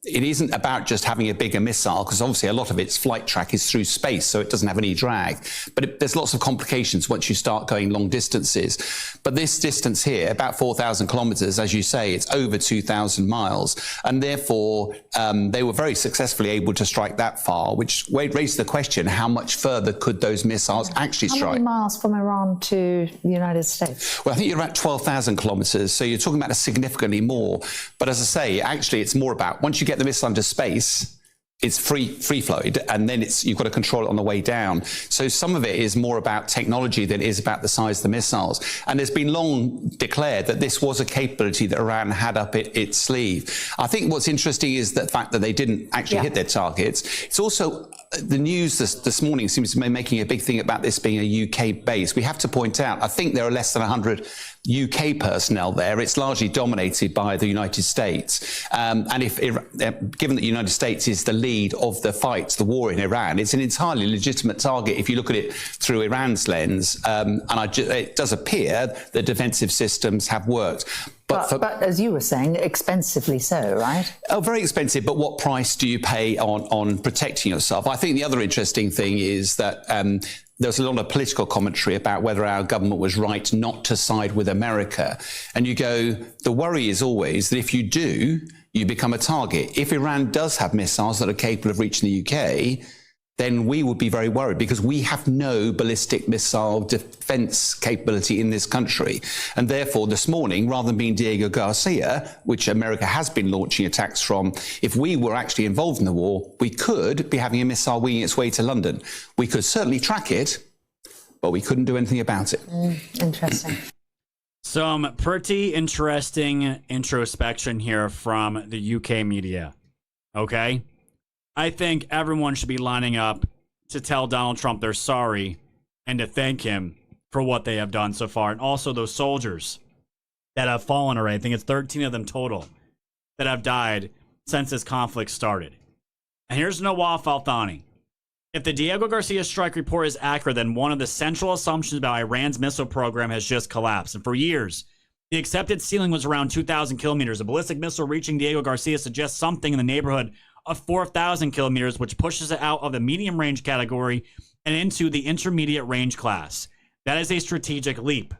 it isn't about just having a bigger missile, because obviously a lot of its flight track is through space, so it doesn't have any drag. But there's lots of complications once you start going long distances. But this distance here, about 4,000 kilometers, as you say, it's over 2,000 miles. And therefore, they were very successfully able to strike that far, which raised the question, how much further could those missiles actually strike? How many miles from Iran to the United States? Well, I think you're about 12,000 kilometers, so you're talking about significantly more. But as I say, actually, it's more about, once you get the missile into space, it's free flowed, and then you've got to control it on the way down. So some of it is more about technology than it is about the size of the missiles. And it's been long declared that this was a capability that Iran had up its sleeve. I think what's interesting is the fact that they didn't actually hit their targets. It's also the news this morning seems to be making a big thing about this being a UK base. We have to point out, I think there are less than 100 UK personnel there. It's largely dominated by the United States. And given that the United States is the lead of the fight, the war in Iran, it's an entirely legitimate target if you look at it through Iran's lens. It does appear that defensive systems have worked. But as you were saying, expensively so, right? Oh, very expensive. But what price do you pay on protecting yourself? I think the other interesting thing is that there's a lot of political commentary about whether our government was right not to side with America. And you go, the worry is always that if you do, you become a target. If Iran does have missiles that are capable of reaching the UK, then we would be very worried because we have no ballistic missile defense capability in this country. And therefore, this morning, rather than being Diego Garcia, which America has been launching attacks from, if we were actually involved in the war, we could be having a missile winging its way to London. We could certainly track it, but we couldn't do anything about it. Interesting. Some pretty interesting introspection here from the UK media. Okay? I think everyone should be lining up to tell Donald Trump they're sorry and to thank him for what they have done so far. And also those soldiers that have fallen already. I think it's 13 of them total that have died since this conflict started. And here's Nawaf Al-Thani. If the Diego Garcia strike report is accurate, then one of the central assumptions about Iran's missile program has just collapsed. And for years, the accepted ceiling was around 2,000 kilometers. A ballistic missile reaching Diego Garcia suggests something in the neighborhood of 4,000 kilometers, which pushes it out of the medium range category and into the intermediate range class. That is a strategic leap.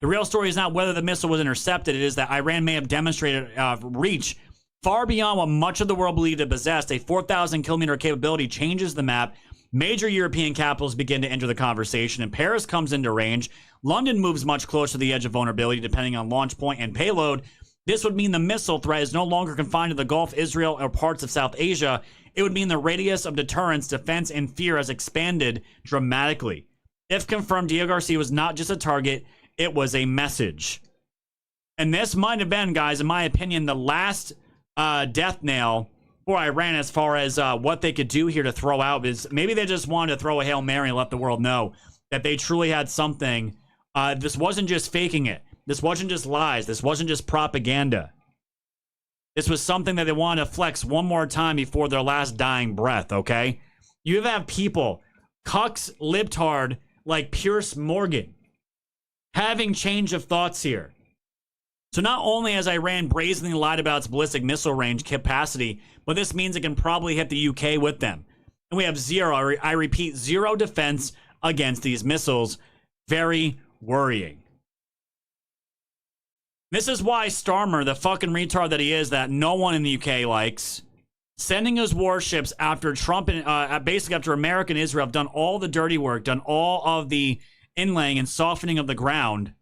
The real story is not whether the missile was intercepted. It is that Iran may have demonstrated reach far beyond what much of the world believed it possessed. A 4,000 kilometer capability changes the map. Major European capitals begin to enter the conversation, and Paris comes into range. London moves much closer to the edge of vulnerability, depending on launch point and payload. This would mean the missile threat is no longer confined to the Gulf, Israel, or parts of South Asia. It would mean the radius of deterrence, defense, and fear has expanded dramatically. If confirmed, Diego Garcia was not just a target, it was a message. And this might have been, guys, in my opinion, the last death nail for Iran as far as what they could do here to throw out. Is maybe they just wanted to throw a Hail Mary and let the world know that they truly had something. This wasn't just faking it. This wasn't just lies. This wasn't just propaganda. This was something that they wanted to flex one more time before their last dying breath, okay? You have people, cucks libtard like Pierce Morgan, having change of thoughts here. So not only has Iran brazenly lied about its ballistic missile range capacity, but this means it can probably hit the UK with them. And we have zero, I repeat, zero defense against these missiles. Very worrying. This is why Starmer, the fucking retard that he is, that no one in the UK likes, sending his warships after Trump and basically after America and Israel have done all the dirty work, done all of the inlaying and softening of the ground.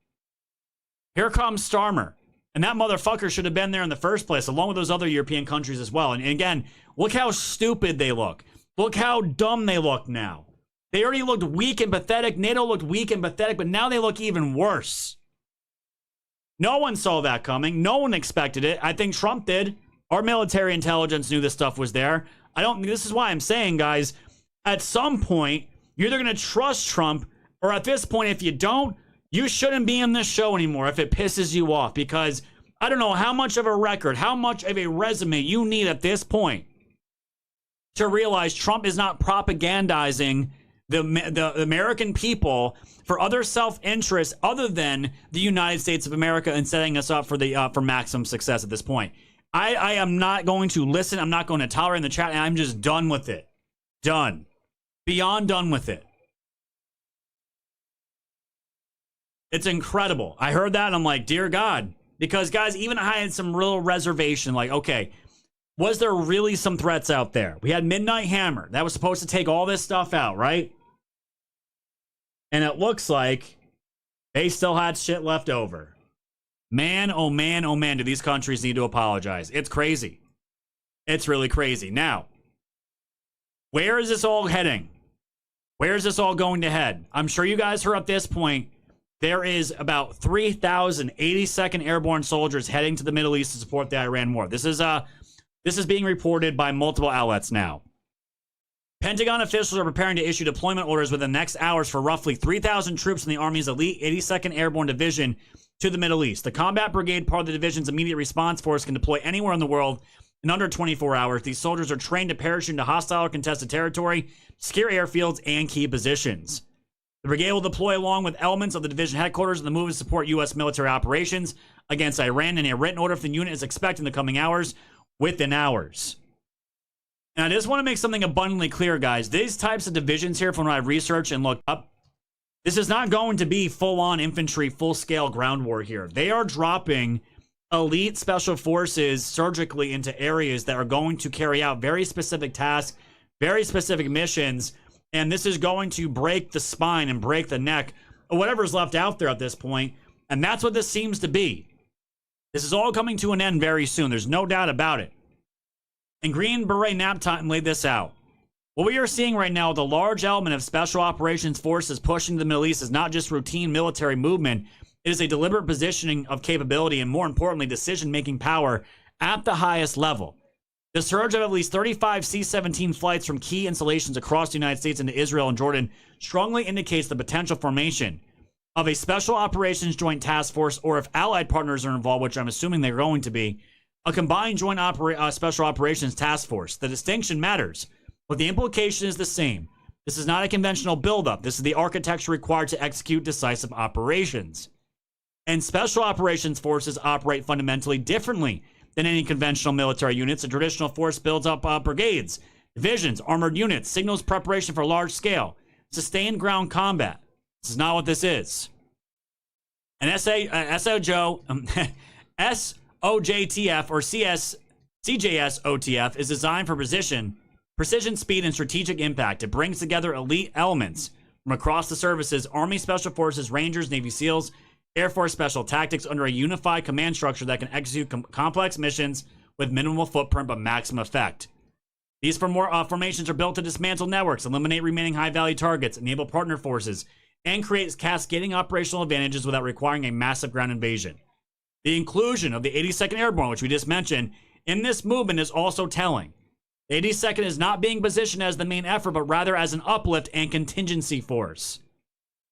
Here comes Starmer. And that motherfucker should have been there in the first place, along with those other European countries as well. And again, look how stupid they look. Look how dumb they look now. They already looked weak and pathetic. NATO looked weak and pathetic, but now they look even worse. No one saw that coming. No one expected it. I think Trump did. Our military intelligence knew this stuff was there. This is why I'm saying, guys, at some point, you're either going to trust Trump, or at this point, if you don't, you shouldn't be in this show anymore if it pisses you off, because I don't know how much of a record, how much of a resume you need at this point to realize Trump is not propagandizing the American people for other self-interest other than the United States of America and setting us up for maximum success at this point. I am not going to listen. I'm not going to tolerate in the chat, and I'm just done with it. Done. Beyond done with it. It's incredible. I heard that, and I'm like, dear God. Because, guys, even I had some real reservation. Like, okay, was there really some threats out there? We had Midnight Hammer. That was supposed to take all this stuff out, right? And it looks like they still had shit left over. Man, oh man, oh man, do these countries need to apologize. It's crazy. It's really crazy. Now, where is this all heading? Where is this all going to head? I'm sure you guys heard at this point, there is about 3,000 82nd Airborne soldiers heading to the Middle East to support the Iran war. This is being reported by multiple outlets now. Pentagon officials are preparing to issue deployment orders within the next hours for roughly 3,000 troops in the Army's elite 82nd Airborne Division to the Middle East. The combat brigade, part of the division's immediate response force, can deploy anywhere in the world in under 24 hours. These soldiers are trained to parachute into hostile or contested territory, secure airfields, and key positions. The brigade will deploy along with elements of the division headquarters in the move to support U.S. military operations against Iran, and a written order for the unit is expected in the coming hours, within hours. And I just want to make something abundantly clear, guys. These types of divisions here, from what I've researched and looked up, this is not going to be full-on infantry, full-scale ground war here. They are dropping elite special forces surgically into areas that are going to carry out very specific tasks, very specific missions, and this is going to break the spine and break the neck of whatever's left out there at this point, and that's what this seems to be. This is all coming to an end very soon. There's no doubt about it. And Green Beret Nap Time laid this out. What we are seeing right now with a large element of special operations forces pushing to the Middle East is not just routine military movement. It is a deliberate positioning of capability and, more importantly, decision-making power at the highest level. The surge of at least 35 C-17 flights from key installations across the United States into Israel and Jordan strongly indicates the potential formation of a special operations joint task force, or if allied partners are involved, which I'm assuming they're going to be, a combined joint special operations task force. The distinction matters, but the implication is the same. This is not a conventional buildup. This is the architecture required to execute decisive operations. And special operations forces operate fundamentally differently than any conventional military units. A traditional force builds up brigades, divisions, armored units, signals preparation for large-scale, sustained ground combat. This is not what this is. An SOJTF or CJS OTF is designed for precision, speed, and strategic impact. It brings together elite elements from across the services: Army Special Forces, Rangers, Navy SEALs, Air Force Special Tactics, under a unified command structure that can execute complex missions with minimal footprint but maximum effect. These formations are built to dismantle networks, eliminate remaining high-value targets, enable partner forces, and create cascading operational advantages without requiring a massive ground invasion. The inclusion of the 82nd Airborne, which we just mentioned, in this movement is also telling. The 82nd is not being positioned as the main effort, but rather as an uplift and contingency force.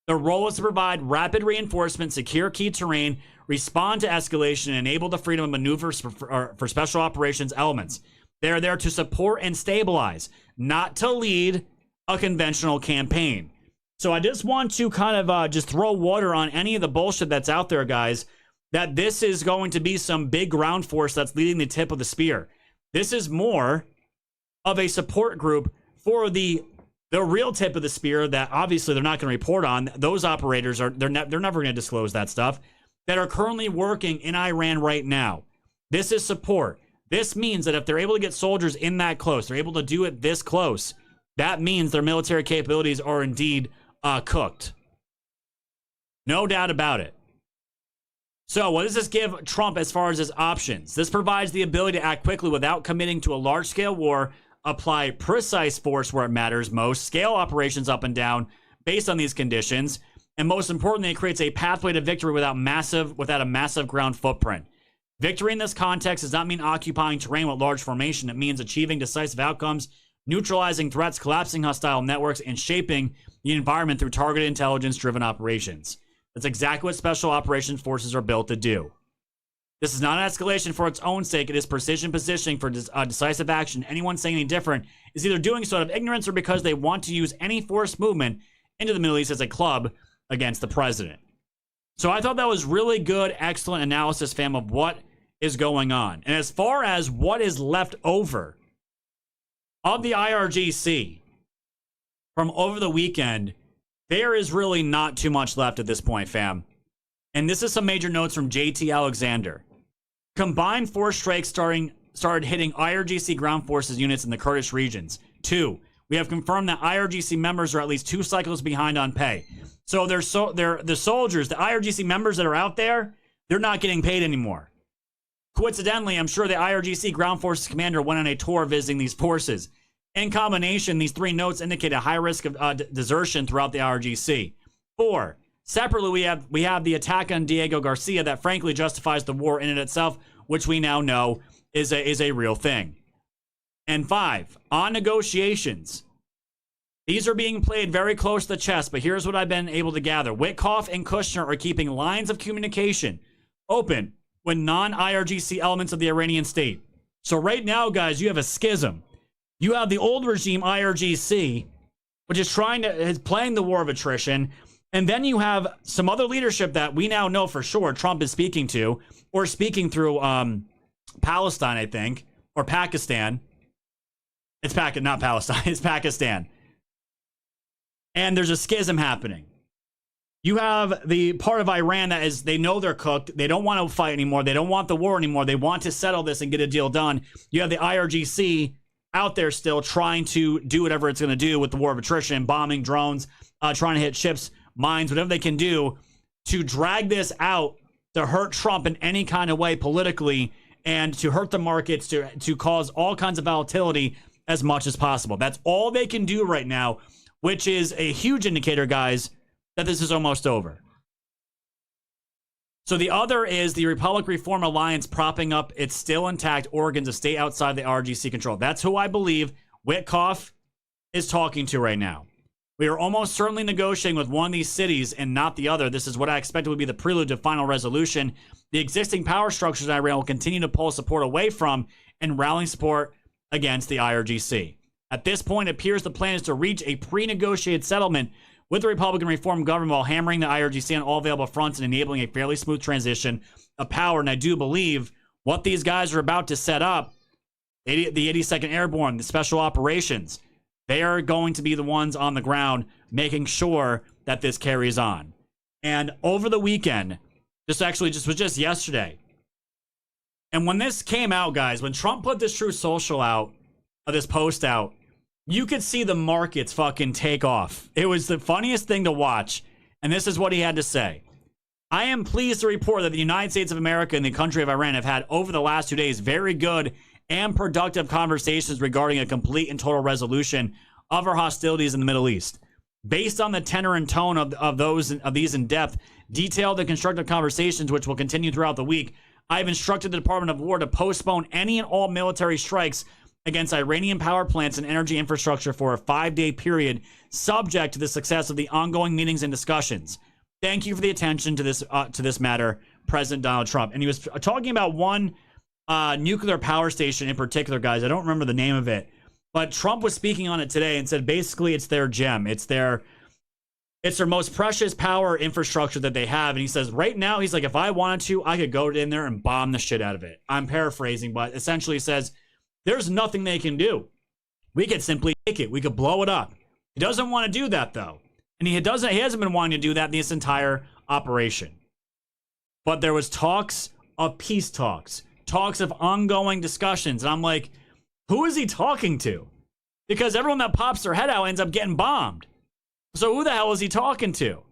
The role is to provide rapid reinforcement, secure key terrain, respond to escalation, and enable the freedom of maneuver for special operations elements. They are there to support and stabilize, not to lead a conventional campaign. So I just want to kind of just throw water on any of the bullshit that's out there, guys, that this is going to be some big ground force that's leading the tip of the spear. This is more of a support group for the real tip of the spear that obviously they're not going to report on. Those operators they're never going to disclose that stuff, that are currently working in Iran right now. This is support. This means that if they're able to get soldiers in that close, they're able to do it this close, that means their military capabilities are indeed cooked. No doubt about it. So what does this give Trump as far as his options? This provides the ability to act quickly without committing to a large-scale war, apply precise force where it matters most, scale operations up and down based on these conditions, and most importantly, it creates a pathway to victory without a massive ground footprint. Victory in this context does not mean occupying terrain with large formation. It means achieving decisive outcomes, neutralizing threats, collapsing hostile networks, and shaping the environment through targeted intelligence-driven operations. That's exactly what special operations forces are built to do. This is not an escalation for its own sake. It is precision positioning for decisive action. Anyone saying any different is either doing so out of ignorance or because they want to use any forced movement into the Middle East as a club against the president. So I thought that was really good, excellent analysis, fam, of what is going on. And as far as what is left over of the IRGC from over the weekend, there is really not too much left at this point, fam. And this is some major notes from JT Alexander. Combined force strikes started hitting IRGC ground forces units in the Kurdish regions. 2, we have confirmed that IRGC members are at least 2 cycles behind on pay. So they're the soldiers, the IRGC members that are out there, they're not getting paid anymore. Coincidentally, I'm sure the IRGC ground forces commander went on a tour visiting these forces. In combination, these 3 notes indicate a high risk of desertion throughout the IRGC. 4, separately, we have the attack on Diego Garcia that frankly justifies the war in and itself, which we now know is a real thing. And 5, on negotiations, These are being played very close to the chest, but here's what I've been able to gather. Witkoff and Kushner are keeping lines of communication open with non-IRGC elements of the Iranian state. So right now, guys, you have a schism. You have the old regime, IRGC, which is playing the war of attrition. And then you have some other leadership that we now know for sure Trump is speaking to, or speaking through Palestine, I think, or Pakistan. It's not Palestine, it's Pakistan. And there's a schism happening. You have the part of Iran that is, they know they're cooked. They don't want to fight anymore. They don't want the war anymore. They want to settle this and get a deal done. You have the IRGC out there still trying to do whatever it's going to do with the war of attrition, bombing drones, trying to hit ships, mines, whatever they can do to drag this out to hurt Trump in any kind of way politically and to hurt the markets, to cause all kinds of volatility as much as possible. That's all they can do right now, which is a huge indicator, guys, that this is almost over. So the other is the Republic Reform Alliance propping up its still intact organs of state outside the IRGC control. That's who I believe Witkoff is talking to right now. We are almost certainly negotiating with one of these cities and not the other. This is what I expected would be the prelude to final resolution. The existing power structures in Iran will continue to pull support away from and rallying support against the IRGC. At this point, it appears the plan is to reach a pre-negotiated settlement with the Republican Reform government while hammering the IRGC on all available fronts and enabling a fairly smooth transition of power. And I do believe what these guys are about to set up, the 82nd Airborne, the Special Operations, they are going to be the ones on the ground making sure that this carries on. And over the weekend, this actually was just yesterday. And when this came out, guys, when Trump put this Truth Social out, this post out, you could see the markets fucking take off. It was the funniest thing to watch. And this is what he had to say. I am pleased to report that the United States of America and the country of Iran have had over the last 2 days very good and productive conversations regarding a complete and total resolution of our hostilities in the Middle East. Based on the tenor and tone of these in-depth, detailed and constructive conversations which will continue throughout the week, I have instructed the Department of War to postpone any and all military strikes against Iranian power plants and energy infrastructure for a 5-day period, subject to the success of the ongoing meetings and discussions. Thank you for the attention to this matter, President Donald Trump. And he was talking about one nuclear power station in particular, guys. I don't remember the name of it, but Trump was speaking on it today and said basically it's their gem. It's their most precious power infrastructure that they have. And he says right now, he's like, if I wanted to, I could go in there and bomb the shit out of it. I'm paraphrasing, but essentially he says, there's nothing they can do. We could simply take it. We could blow it up. He doesn't want to do that, though. And he hasn't been wanting to do that this entire operation. But there was talks of peace talks of ongoing discussions. And I'm like, who is he talking to? Because everyone that pops their head out ends up getting bombed. So who the hell is he talking to?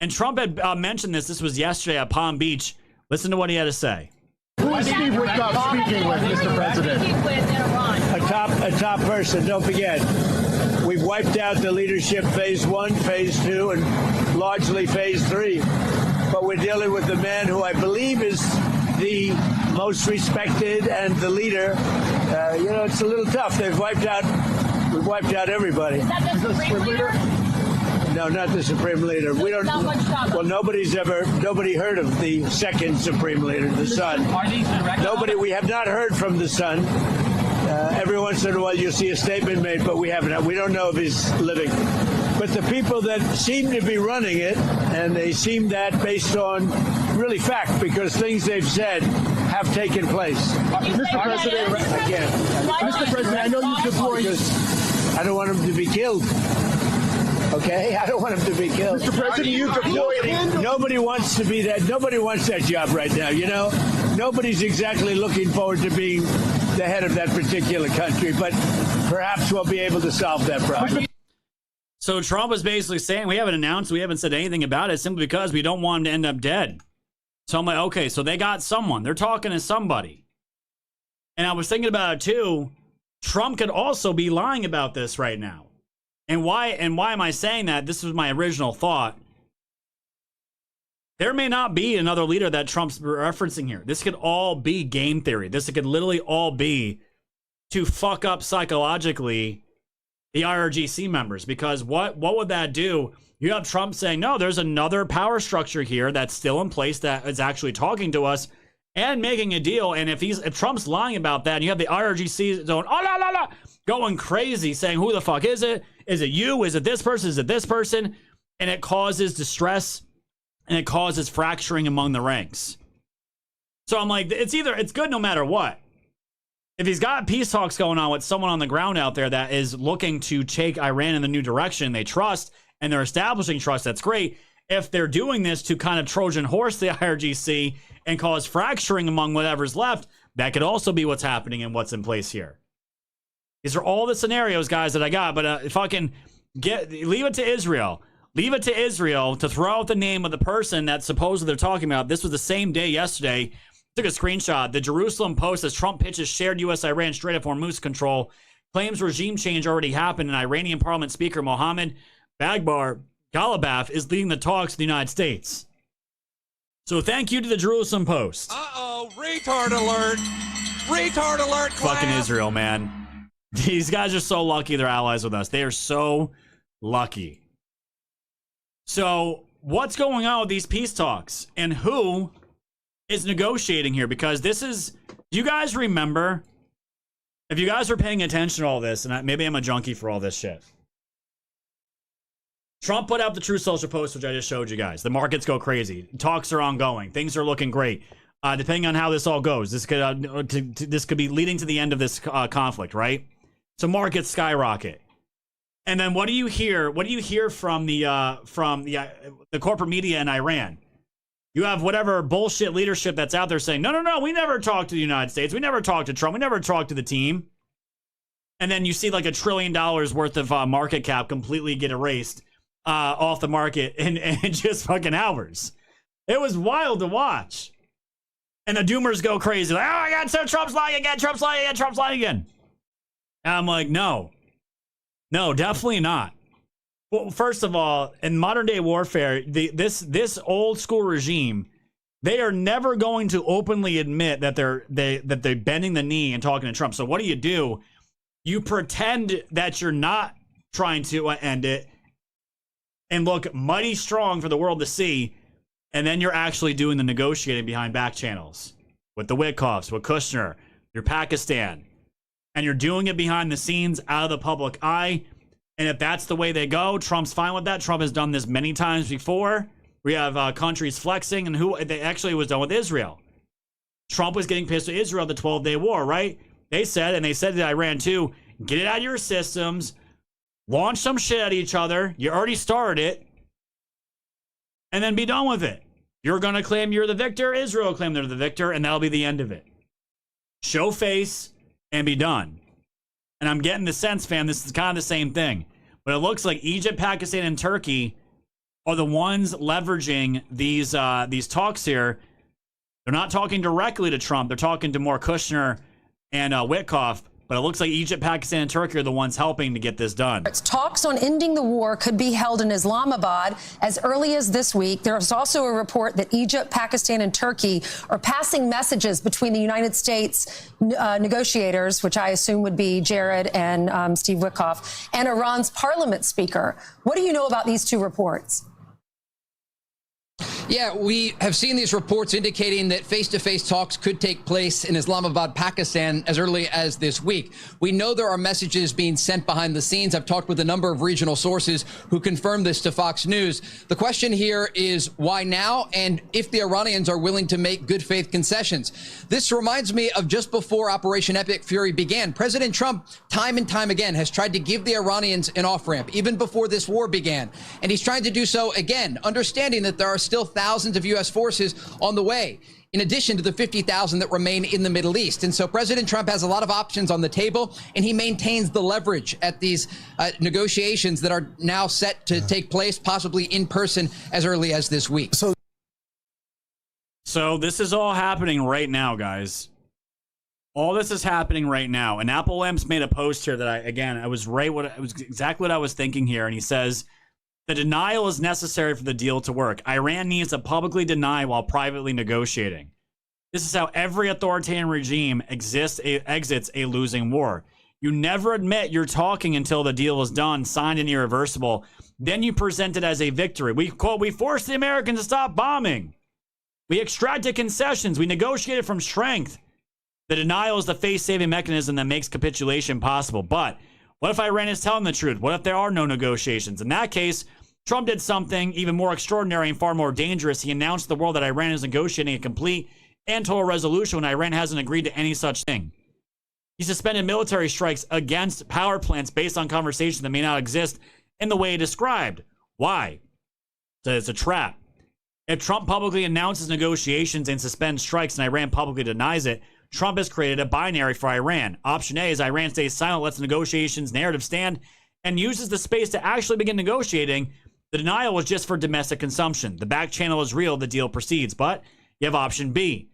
And Trump had mentioned this. This was yesterday at Palm Beach. Listen to what he had to say. Who is Steve Witkoff speaking with, Mr. President? A top person, don't forget. We've wiped out the leadership phase 1, phase 2, and largely phase 3. But we're dealing with the man who I believe is the most respected and the leader. It's a little tough. We've wiped out everybody. Is that the Supreme Leader? No, not the Supreme Leader. We don't. Well, nobody heard of the second Supreme Leader, the son. Are these direct? Nobody. We have not heard from the son. Every once in a while, you'll see a statement made, but we haven't. We don't know if he's living. But the people that seem to be running it, and they seem that based on really fact, because things they've said have taken place. Mr. President, again. Mr. President, I know you deployed. I don't want him to be killed. Okay, I don't want him to be killed. Mr. President, you deployed. Nobody wants to be that. Nobody wants that job right now. Nobody's exactly looking forward to being the head of that particular country. But perhaps we'll be able to solve that problem. So Trump was basically saying we haven't said anything about it simply because we don't want him to end up dead. So I'm like, okay, so they got someone. They're talking to somebody. And I was thinking about it too. Trump could also be lying about this right now. And why am I saying that? This was my original thought. There may not be another leader that Trump's referencing here. This could all be game theory. This could literally all be to fuck up psychologically the IRGC members, because what would that do? You have Trump saying, no, there's another power structure here that's still in place that is actually talking to us and making a deal. And if Trump's lying about that, and you have the IRGC going, oh, la, la, la, going crazy, saying, who the fuck is it? Is it you? Is it this person? Is it this person? And it causes distress and it causes fracturing among the ranks. So I'm like, it's good no matter what. If he's got peace talks going on with someone on the ground out there that is looking to take Iran in the new direction they trust, and they're establishing trust, that's great. If they're doing this to kind of Trojan horse the IRGC and cause fracturing among whatever's left, that could also be what's happening and what's in place here. These are all the scenarios, guys, that I got. But leave it to Israel. Leave it to Israel to throw out the name of the person that supposedly they're talking about. This was the same day yesterday. Took a screenshot. The Jerusalem Post, as Trump pitches shared U.S.-Iran Strait of Hormuz control, claims regime change already happened, and Iranian Parliament Speaker Mohammad Bagbar Ghalibaf is leading the talks with the United States. So thank you to the Jerusalem Post. Uh-oh, retard alert. Retard alert, class. Fucking Israel, man. These guys are so lucky they're allies with us. They are so lucky. So what's going on with these peace talks? And who is negotiating here? Because this is, do you guys remember, if you guys were paying attention to all this, and maybe I'm a junkie for all this shit, Trump put out the True Social Post, which I just showed you guys. The markets go crazy. Talks are ongoing. Things are looking great. Depending on how this all goes, this could be leading to the end of this conflict, right? So markets skyrocket. And then what do you hear? What do you hear from the corporate media in Iran? You have whatever bullshit leadership that's out there saying, no, we never talked to the United States. We never talked to Trump. We never talked to the team. And then you see like $1 trillion worth of market cap completely get erased off the market in just fucking hours. It was wild to watch. And the doomers go crazy. Like, oh my God, so Trump's lying again. Trump's lying again. Trump's lying again. And I'm like, no, definitely not. Well, first of all, in modern day warfare, this old school regime, they are never going to openly admit that they're bending the knee and talking to Trump. So what do? You pretend that you're not trying to end it and look mighty strong for the world to see, and then you're actually doing the negotiating behind back channels with the Witkoffs, with Kushner, your Pakistan, and you're doing it behind the scenes out of the public eye. And if that's the way they go, Trump's fine with that. Trump has done this many times before. We have countries flexing, and it was done with Israel. Trump was getting pissed at Israel the 12-day war, right? They said to Iran too, get it out of your systems, launch some shit at each other. You already started it. And then be done with it. You're going to claim you're the victor. Israel will claim they're the victor, and that'll be the end of it. Show face and be done. And I'm getting the sense, fam, this is kind of the same thing. But it looks like Egypt, Pakistan, and Turkey are the ones leveraging these talks here. They're not talking directly to Trump. They're talking to more Kushner and Witkoff. But it looks like Egypt, Pakistan, and Turkey are the ones helping to get this done. Talks on ending the war could be held in Islamabad as early as this week. There's also a report that Egypt, Pakistan, and Turkey are passing messages between the United States negotiators, which I assume would be Jared and Steve Witkoff, and Iran's parliament speaker. What do you know about these two reports? Yeah, we have seen these reports indicating that face-to-face talks could take place in Islamabad, Pakistan, as early as this week. We know there are messages being sent behind the scenes. I've talked with a number of regional sources who confirmed this to Fox News. The question here is why now, and if the Iranians are willing to make good faith concessions. This reminds me of just before Operation Epic Fury began. President Trump, time and time again, has tried to give the Iranians an off-ramp, even before this war began. And he's trying to do so again, understanding that there are still thousands of U.S. forces on the way, in addition to the 50,000 that remain in the Middle East. And so President Trump has a lot of options on the table, and he maintains the leverage at these negotiations that are now set to take place, possibly in person, as early as this week. So this is all happening right now, guys. All this is happening right now. And Apple Lamps made a post here that it was exactly what I was thinking here. And he says, the denial is necessary for the deal to work. Iran needs to publicly deny while privately negotiating. This is how every authoritarian regime exits a losing war. You never admit you're talking until the deal is done, signed and irreversible. Then you present it as a victory. We forced the Americans to stop bombing. We extracted concessions. We negotiated from strength. The denial is the face-saving mechanism that makes capitulation possible. But what if Iran is telling the truth? What if there are no negotiations? In that case, Trump did something even more extraordinary and far more dangerous. He announced to the world that Iran is negotiating a complete and total resolution when Iran hasn't agreed to any such thing. He suspended military strikes against power plants based on conversations that may not exist in the way described. Why? So it's a trap. If Trump publicly announces negotiations and suspends strikes and Iran publicly denies it, Trump has created a binary for Iran. Option A is Iran stays silent, lets the negotiations narrative stand, and uses the space to actually begin negotiating. The denial was just for domestic consumption. The back channel is real, the deal proceeds. But you have option B.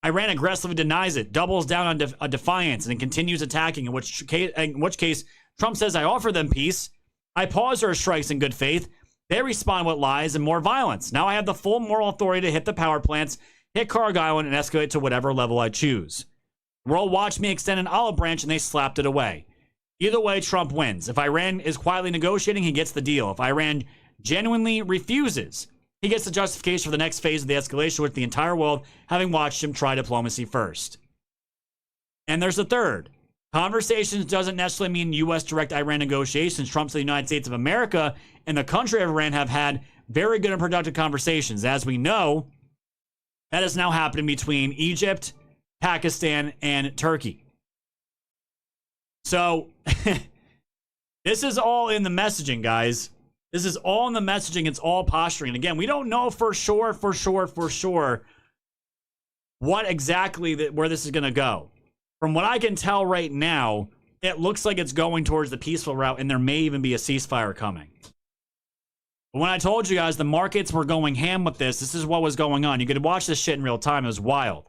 Iran aggressively denies it, doubles down on defiance, and continues attacking, in which case Trump says, I offer them peace. I pause their strikes in good faith. They respond with lies and more violence. Now I have the full moral authority to hit the power plants, hit Carg Island, and escalate to whatever level I choose. The world watched me extend an olive branch, and they slapped it away. Either way, Trump wins. If Iran is quietly negotiating, he gets the deal. If Iran genuinely refuses, he gets the justification for the next phase of the escalation, with the entire world having watched him try diplomacy first. And there's a third. Conversations doesn't necessarily mean U.S. direct Iran negotiations. Trump said the United States of America and the country of Iran have had very good and productive conversations. As we know, that is now happening between Egypt, Pakistan, and Turkey. So, this is all in the messaging, guys. This is all in the messaging. It's all posturing. And again, we don't know for sure what exactly where this is going to go. From what I can tell right now, it looks like it's going towards the peaceful route, and there may even be a ceasefire coming. But when I told you guys the markets were going ham with this is what was going on. You could watch this shit in real time. It was wild.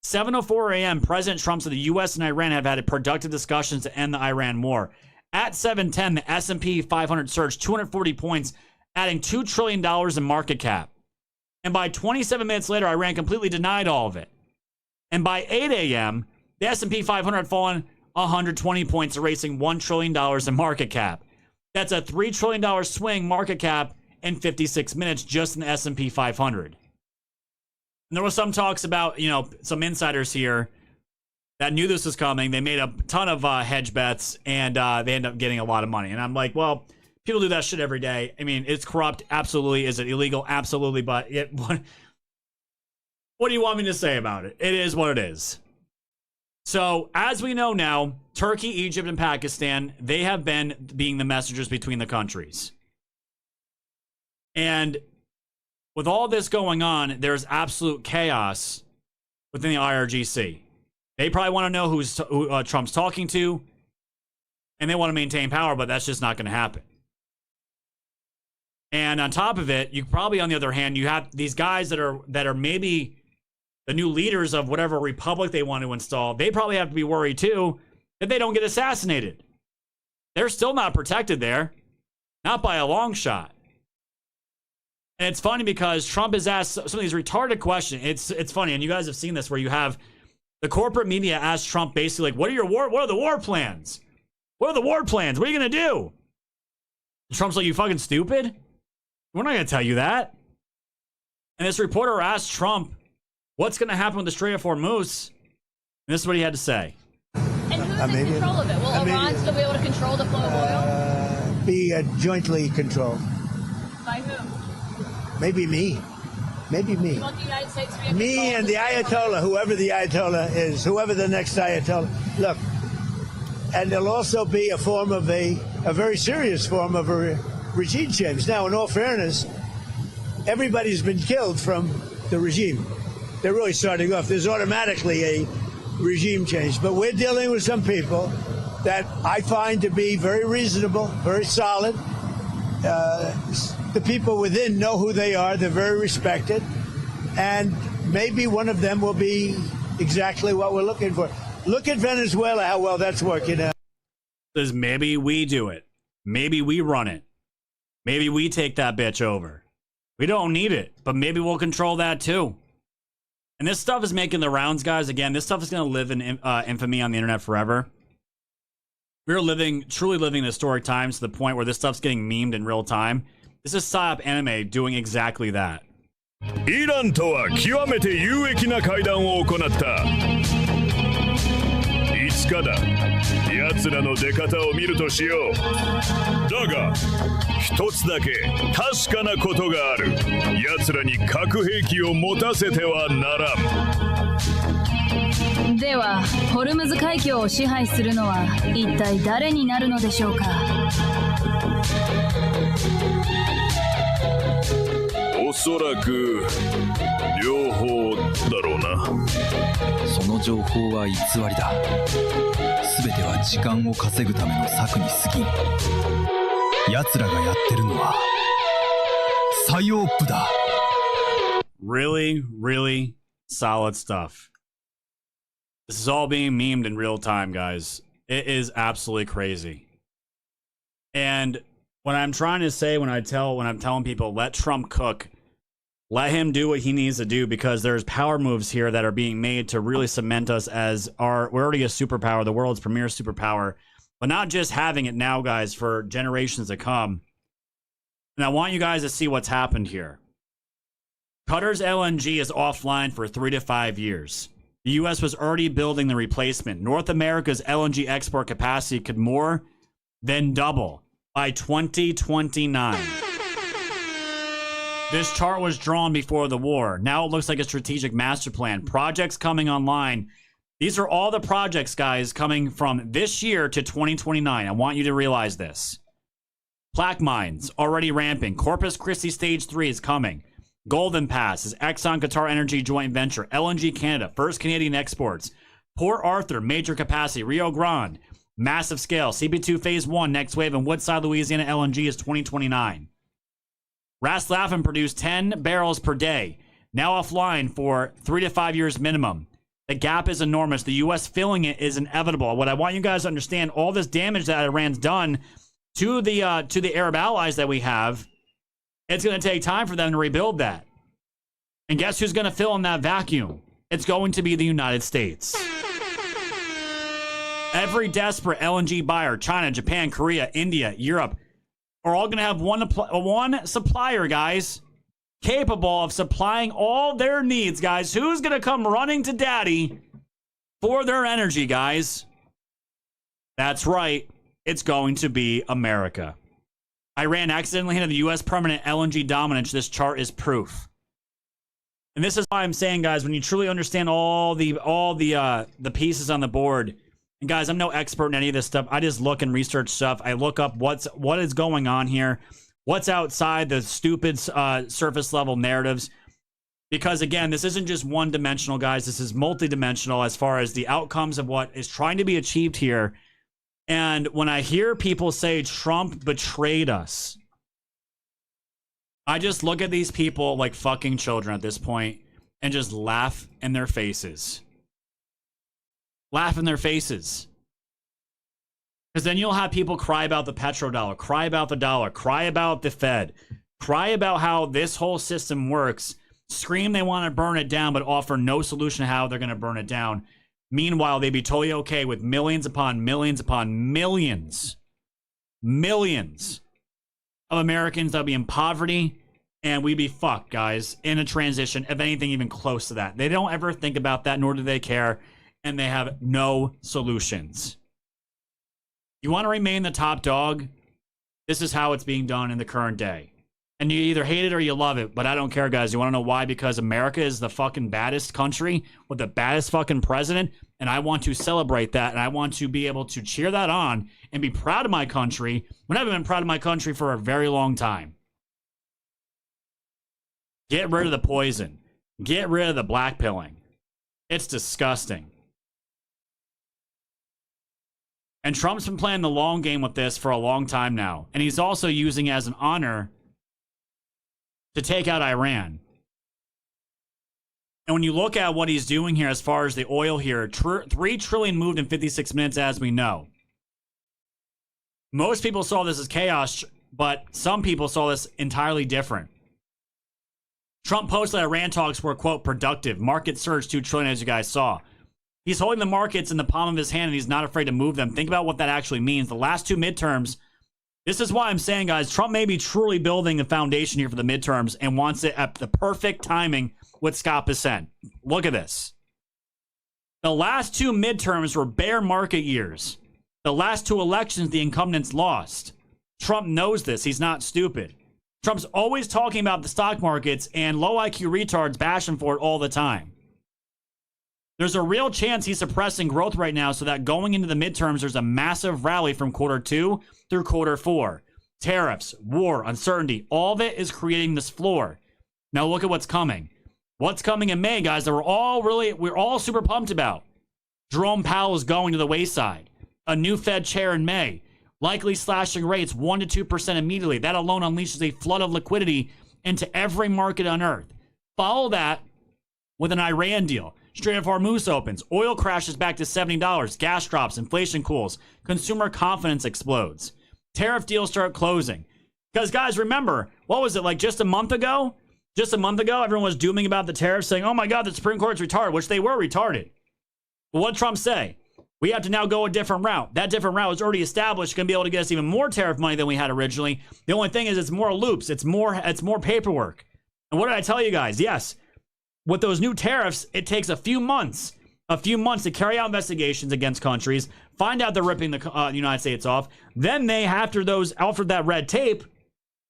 7:04 a.m., President Trump said the U.S. and Iran have had productive discussions to end the Iran war. At 7:10, the S&P 500 surged 240 points, adding $2 trillion in market cap. And by 27 minutes later, Iran completely denied all of it. And by 8 a.m., the S&P 500 had fallen 120 points, erasing $1 trillion in market cap. That's a $3 trillion swing market cap in 56 minutes just in the S&P 500. And there was some talks about, some insiders here that knew this was coming. They made a ton of hedge bets, and they ended up getting a lot of money. And I'm like, well, people do that shit every day. I mean, it's corrupt. Absolutely. Is it illegal? Absolutely. But what do you want me to say about it? It is what it is. So, as we know now, Turkey, Egypt, and Pakistan, they have been being the messengers between the countries. And with all this going on, there's absolute chaos within the IRGC. They probably want to know who Trump's talking to, and they want to maintain power, but that's just not going to happen. And on top of it, you probably, on the other hand, you have these guys that are maybe the new leaders of whatever republic they want to install. They probably have to be worried too that they don't get assassinated. They're still not protected there, not by a long shot. And it's funny because Trump has asked some of these retarded questions. It's funny, and you guys have seen this, where you have the corporate media ask Trump basically like, what are the war plans? What are the war plans? What are you going to do? And Trump's like, you fucking stupid? We're not going to tell you that. And this reporter asked Trump, what's going to happen with the Strait of Hormuz? And this is what he had to say. And who's in control of it? Will Iran still be able to control the flow of oil? Be jointly controlled. By who? Maybe me. Maybe me. You want the United States to be Me and the Ayatollah, whoever the Ayatollah is, whoever the next Ayatollah. Look, and there'll also be a form of a very serious form of a regime change. Now, in all fairness, everybody's been killed from the regime. They're really starting off. There's automatically a regime change. But we're dealing with some people that I find to be very reasonable, very solid. The people within know who they are. They're very respected. And maybe one of them will be exactly what we're looking for. Look at Venezuela, how well that's working out. Says maybe we do it. Maybe we run it. Maybe we take that bitch over. We don't need it, but maybe we'll control that too. And this stuff is making the rounds, guys. Again, this stuff is going to live in infamy on the internet forever. We're truly living in historic times to the point where this stuff's getting memed in real time. This is PSYOP anime doing exactly that. イランとは極めて有益な会談を行った。いつかだ、奴らの出方を見るとしよう。だが、一つだけ確かなことがある。奴らに核兵器を持たせてはならん。では、ホルムズ海峡を支配するのは一体誰になるのでしょうか。おそらく両方だろうな。その情報は偽りだ。すべては時間を稼ぐための策に過ぎん。奴らがやってるのはサイオープだ。Really, really solid stuff. This is all being memed in real time, guys. It is absolutely crazy. And what I'm trying to say when I'm telling people, let Trump cook, let him do what he needs to do, because there's power moves here that are being made to really cement us as we're already a superpower, the world's premier superpower, but not just having it now, guys, for generations to come. And I want you guys to see what's happened here. Qatar's LNG is offline for 3 to 5 years. The U.S. was already building the replacement. North America's LNG export capacity could more than double by 2029. This chart was drawn before the war. Now it looks like a strategic master plan. Projects coming online. These are all the projects, guys, coming from this year to 2029. I want you to realize this. Plaque mines already ramping. Corpus Christi Stage 3 is coming. Golden Pass is Exxon Qatar Energy joint venture. LNG Canada, first Canadian exports. Port Arthur, major capacity. Rio Grande, massive scale. CP2 Phase 1, next wave. And Woodside, Louisiana LNG is 2029. Ras Laffan produced 10 barrels per day. Now offline for 3 to 5 years minimum. The gap is enormous. The U.S. filling it is inevitable. What I want you guys to understand, all this damage that Iran's done to the Arab allies that we have, it's going to take time for them to rebuild that. And guess who's going to fill in that vacuum? It's going to be the United States. Every desperate LNG buyer, China, Japan, Korea, India, Europe, are all going to have one supplier, guys, capable of supplying all their needs, guys. Who's going to come running to daddy for their energy, guys? That's right. It's going to be America. Iran accidentally handed the U.S. permanent LNG dominance. This chart is proof. And this is why I'm saying, guys, when you truly understand all the pieces on the board, and guys, I'm no expert in any of this stuff. I just look and research stuff. I look up what is going on here, what's outside the stupid surface level narratives. Because again, this isn't just one-dimensional, guys. This is multidimensional as far as the outcomes of what is trying to be achieved here. And when I hear people say Trump betrayed us, I just look at these people like fucking children at this point and just laugh in their faces. Laugh in their faces. Because then you'll have people cry about the petrodollar, cry about the dollar, cry about the Fed, cry about how this whole system works, scream they want to burn it down, but offer no solution how they're going to burn it down. Meanwhile, they'd be totally okay with millions upon millions upon millions of Americans that'll be in poverty, and we'd be fucked, guys, in a transition, if anything even close to that. They don't ever think about that, nor do they care, and they have no solutions. You want to remain the top dog? This is how it's being done in the current day. And you either hate it or you love it, but I don't care, guys. You want to know why? Because America is the fucking baddest country with the baddest fucking president, and I want to celebrate that, and I want to be able to cheer that on and be proud of my country when I haven't been proud of my country for a very long time. Get rid of the poison. Get rid of the black pilling. It's disgusting. And Trump's been playing the long game with this for a long time now, and he's also using it as an honor to take out Iran. And when you look at what he's doing here as far as the oil here, 3 trillion moved in 56 minutes, as we know. Most people saw this as chaos, but some people saw this entirely different. Trump posted that Iran talks were, quote, productive. Market surged 2 trillion, as you guys saw. He's holding the markets in the palm of his hand, and he's not afraid to move them. Think about what that actually means. The last two midterms, this is why I'm saying, guys, Trump may be truly building the foundation here for the midterms and wants it at the perfect timing with Scott Bessent. Look at this. The last two midterms were bear market years. The last two elections, the incumbents lost. Trump knows this. He's not stupid. Trump's always talking about the stock markets, and low IQ retards bash him for it all the time. There's a real chance he's suppressing growth right now so that going into the midterms, there's a massive rally from quarter 2 through quarter 4. Tariffs, war, uncertainty, all of it is creating this floor. Now look at what's coming. What's coming in May, guys, that we're all super pumped about. Jerome Powell is going to the wayside. A new Fed chair in May. Likely slashing rates 1% to 2% immediately. That alone unleashes a flood of liquidity into every market on earth. Follow that with an Iran deal. Strait of Hormuz opens. Oil crashes back to $70. Gas drops. Inflation cools. Consumer confidence explodes. Tariff deals start closing. Because, guys, remember, what was it, like just a month ago? Just a month ago, everyone was dooming about the tariffs, saying, oh my God, the Supreme Court's retarded, which they were retarded. But what did Trump say? We have to now go a different route. That different route is already established, going to be able to get us even more tariff money than we had originally. The only thing is it's more loops. It's more paperwork. And what did I tell you guys? Yes, with those new tariffs, it takes a few months to carry out investigations against countries, find out they're ripping the United States off. Then they, after that red tape,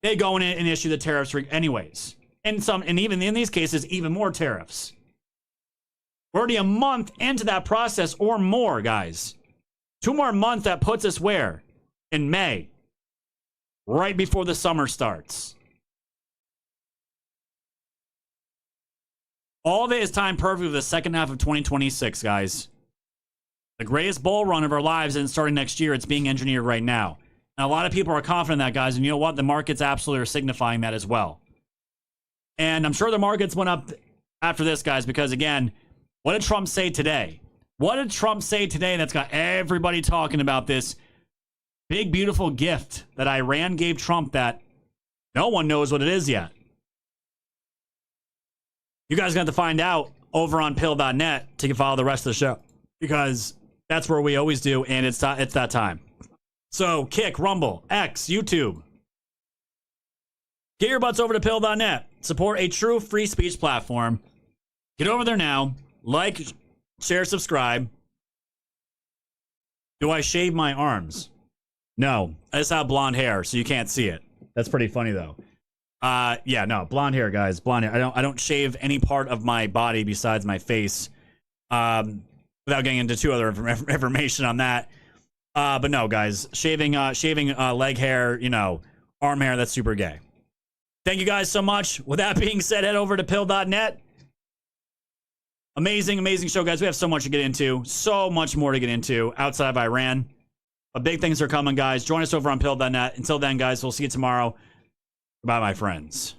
they go in and issue the tariffs anyways. And even in these cases, even more tariffs. We're already a month into that process or more, guys. 2 more months, that puts us where? In May. Right before the summer starts. All of it is timed perfectly for the second half of 2026, guys. The greatest bull run of our lives isn't starting next year. It's being engineered right now. And a lot of people are confident in that, guys. And you know what? The markets absolutely are signifying that as well. And I'm sure the markets went up after this, guys, because, again, what did Trump say today? What did Trump say today that's got everybody talking about this big, beautiful gift that Iran gave Trump that no one knows what it is yet? You guys got to find out over on pill.net to follow the rest of the show, because that's where we always do, and it's that time. So, Kick, Rumble, X, YouTube. Get your butts over to pill.net. Support a true free speech platform. Get over there now. Like, share, subscribe. Do I shave my arms? No. I just have blonde hair, so you can't see it. That's pretty funny, though. Yeah, no. Blonde hair, guys. Blonde hair. I don't shave any part of my body besides my face. Without getting into too other information on that. But no, guys. Shaving leg hair, arm hair, that's super gay. Thank you guys so much. With that being said, head over to pill.net. Amazing, amazing show, guys. We have so much to get into. So much more to get into outside of Iran. But big things are coming, guys. Join us over on pill.net. Until then, guys, we'll see you tomorrow. Goodbye, my friends.